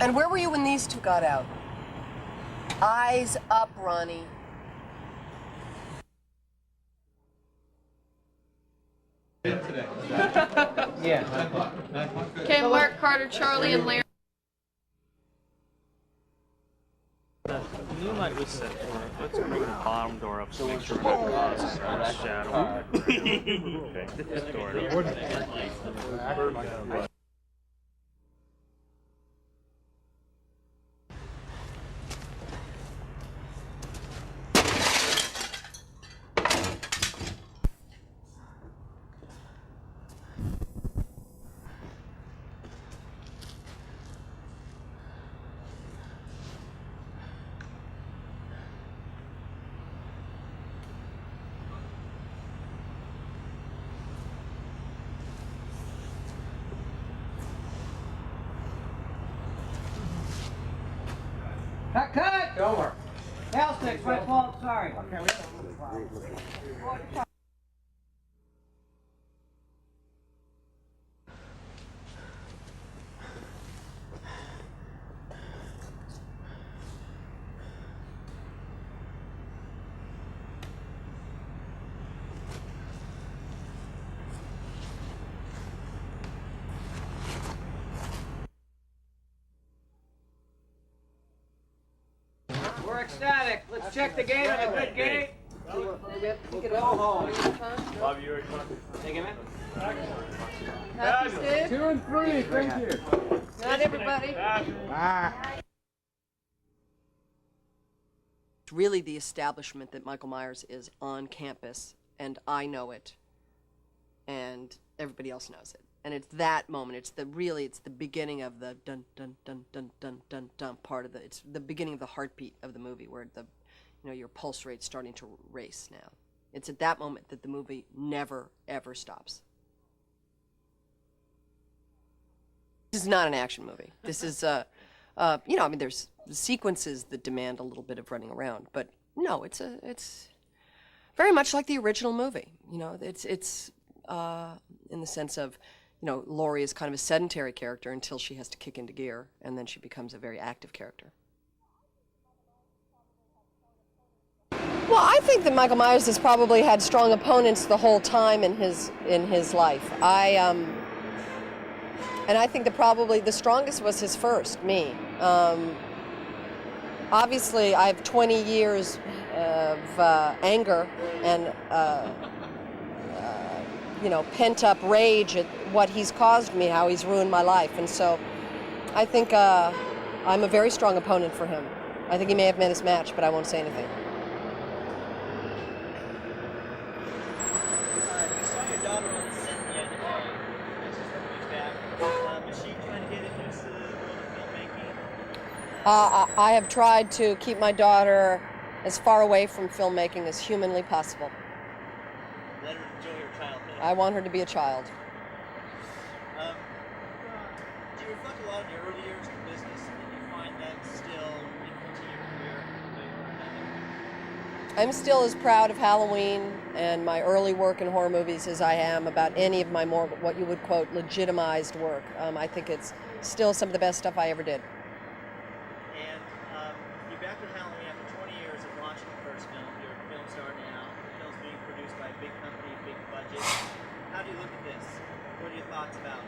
S4: And where were you when these two got out? Eyes up, Ronnie.
S19: Yeah.
S5: Okay, Mark, Carter, Charlie, and Larry.
S20: The moonlight was set for it. Let's bring the bottom door up so make sure we're not causing that shadow. Okay. This door.
S19: Cut! Over.
S11: Tail sticks, my fault, sorry. We're ecstatic. Let's check the gate on a good gate. Go home.
S6: Bob, you already talked.
S11: Take him in.
S5: Happy, Steve?
S6: 2 and 3, thank you.
S5: Night, everybody.
S6: Bye.
S1: It's really the establishment that Michael Myers is on campus, and I know it, and everybody else knows it. And it's that moment. It's the beginning of the dun dun dun dun dun dun dun part of the. It's the beginning of the heartbeat of the movie, where your pulse rate's starting to race now. It's at that moment that the movie never ever stops. This is not an action movie. This is there's sequences that demand a little bit of running around, but no, it's very much like the original movie. It's in the sense of, Laurie is kind of a sedentary character until she has to kick into gear, and then she becomes a very active character. Well, I think that Michael Myers has probably had strong opponents the whole time in his life. And I think that probably the strongest was his first, me. Obviously, I have 20 years of anger and pent-up rage at what he's caused me, how he's ruined my life. And so I think I'm a very strong opponent for him. I think he may have met his match, but I won't say anything.
S11: You saw your daughter on the set the other day. She's from back. Is she trying to get into the world of filmmaking?
S1: I have tried to keep my daughter as far away from filmmaking as humanly possible.
S11: Let her enjoy her childhood.
S1: I want her to be a child.
S11: Do you reflect a lot on your early years in business, and you find that still influencing your career one way or another?
S1: I'm still as proud of Halloween and my early work in horror movies as I am about any of my more, what you would quote, legitimized work. I think it's still some of the best stuff I ever did.
S11: And you're back with Halloween after 20 years of launching the first film. You're a film star now. The film's being produced by a big company, big budget. How do you look at this? What are your thoughts about it?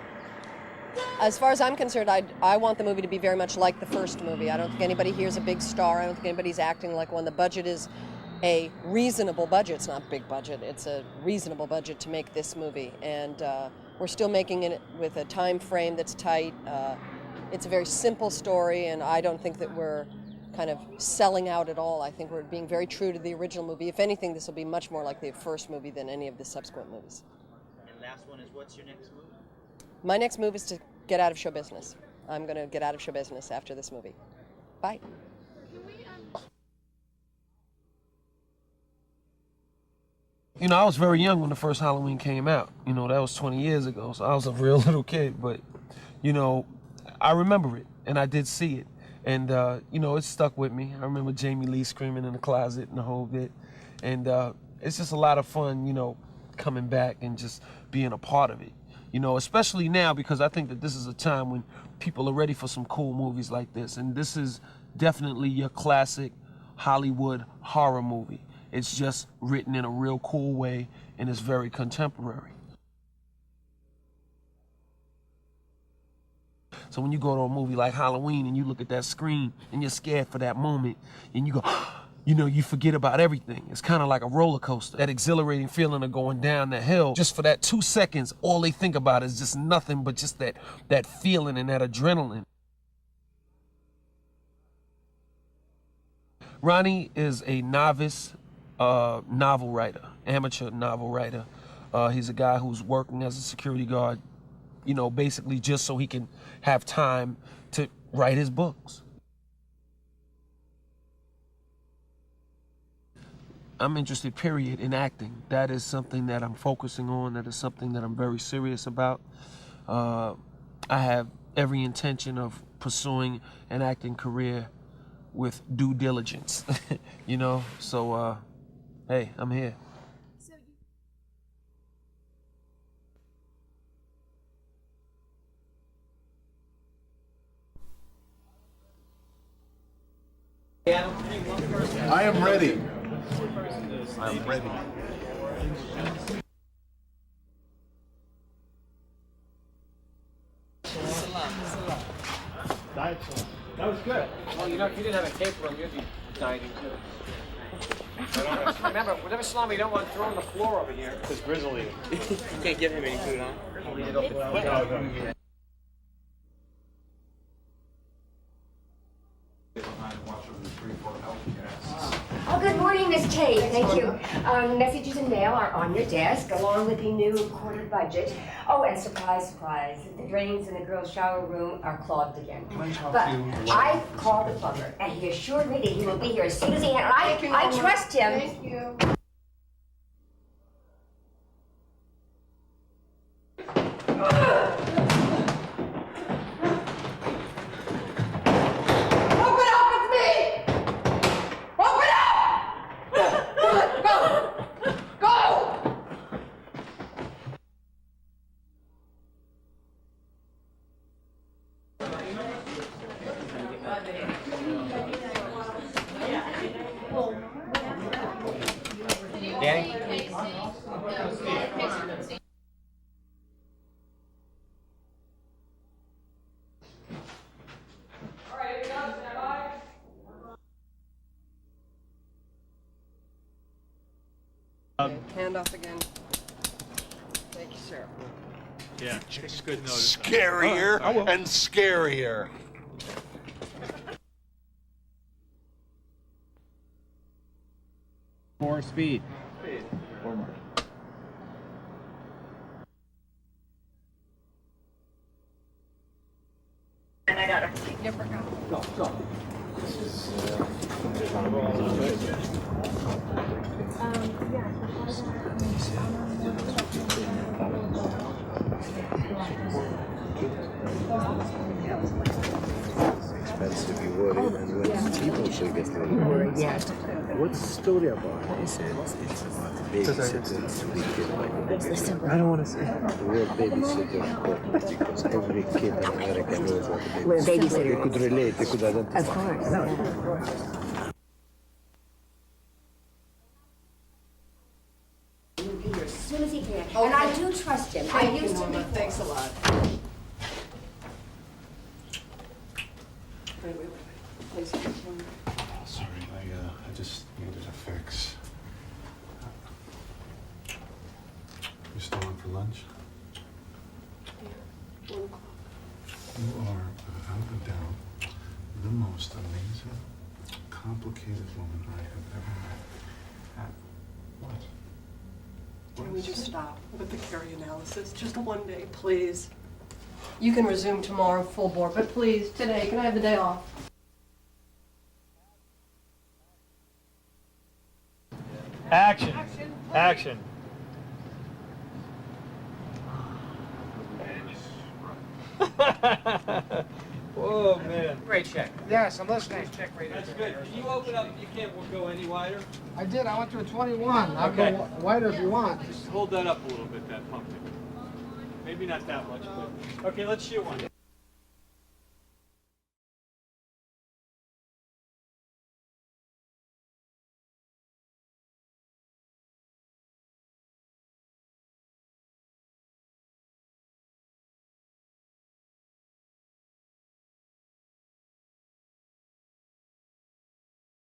S1: As far as I'm concerned, I want the movie to be very much like the first movie. I don't think anybody here's a big star. I don't think anybody's acting like one. The budget is a reasonable budget. It's not big budget. It's a reasonable budget to make this movie. And we're still making it with a time frame that's tight. It's a very simple story, and I don't think that we're kind of selling out at all. I think we're being very true to the original movie. If anything, this will be much more like the first movie than any of the subsequent movies.
S11: And last one is, what's your next move?
S1: My next move is to get out of show business. I'm going to get out of show business after this movie. Bye.
S16: I was very young when the first Halloween came out. That was 20 years ago, so I was a real little kid. But, I remember it, and I did see it. And, it stuck with me. I remember Jamie Lee screaming in the closet and the whole bit. And it's just a lot of fun, coming back and just being a part of it. Especially now, because I think that this is a time when people are ready for some cool movies like this. And this is definitely your classic Hollywood horror movie. It's just written in a real cool way, and it's very contemporary. So when you go to a movie like Halloween and you look at that screen and you're scared for that moment and you go, you forget about everything. It's kind of like a roller coaster. That exhilarating feeling of going down the hill. Just for that 2 seconds, all they think about is just nothing but just that feeling and that adrenaline. Ronnie is a novice novel writer, amateur novel writer. He's a guy who's working as a security guard, basically just so he can have time to write his books. I'm interested, period, in acting. That is something that I'm focusing on. That is something that I'm very serious about. I have every intention of pursuing an acting career with due diligence, you know? So, hey, I'm here.
S12: I am ready. I'm ready.
S13: That was good. Well, you know, if you didn't have a cape room, you'd be dieting too. Remember, whatever salami you don't want thrown on the floor over here. It's grizzly. You can't give him any food, huh? I'll eat it off the
S21: Oh, good morning, Miss Kate. Thank you. Messages and mail are on your desk, along with the new quarter budget. Oh, and surprise, surprise, the drains in the girls' shower room are clogged again. But I called the plumber, and he assured me that he will be here as soon as he can. I trust him.
S5: Thank you.
S4: Hand off again. Thank you, sir.
S20: Yeah, it's good notice.
S12: Scarier and scarier.
S13: More speed.
S4: And I got her.
S13: Go, go.
S12: This is
S24: expensive, you worry, and when people should get worried.
S21: Yeah.
S24: What's the story about? He said it's about a babysitter to be killed by
S21: I
S24: don't want to say the word babysitter because every kid in America knows what a babysitter is. They could relate, they could identify.
S21: Of course. He'll be here as soon as he can. And I do trust him. I used to before.
S4: Thanks a lot. Wait.
S12: sorry, I just needed a fix. You still on for lunch?
S4: Yeah, 1 o'clock.
S12: You are, without a doubt, the most amazing, complicated woman I have ever met. What?
S4: Can we just stop with the Carrie analysis? Just one day, please. You can resume tomorrow full board, but please, today, can I have the day off?
S6: Action. Action. Whoa, man.
S13: Great check.
S2: Yes, I'm listening.
S13: Check right
S6: That's good. Can you open up? You can't go any wider.
S2: I did. I went to a 21. I'll
S6: Okay.
S2: go wider if you want.
S6: Just hold that up a little bit, that pumpkin. Maybe not that much, but okay. Let's shoot one.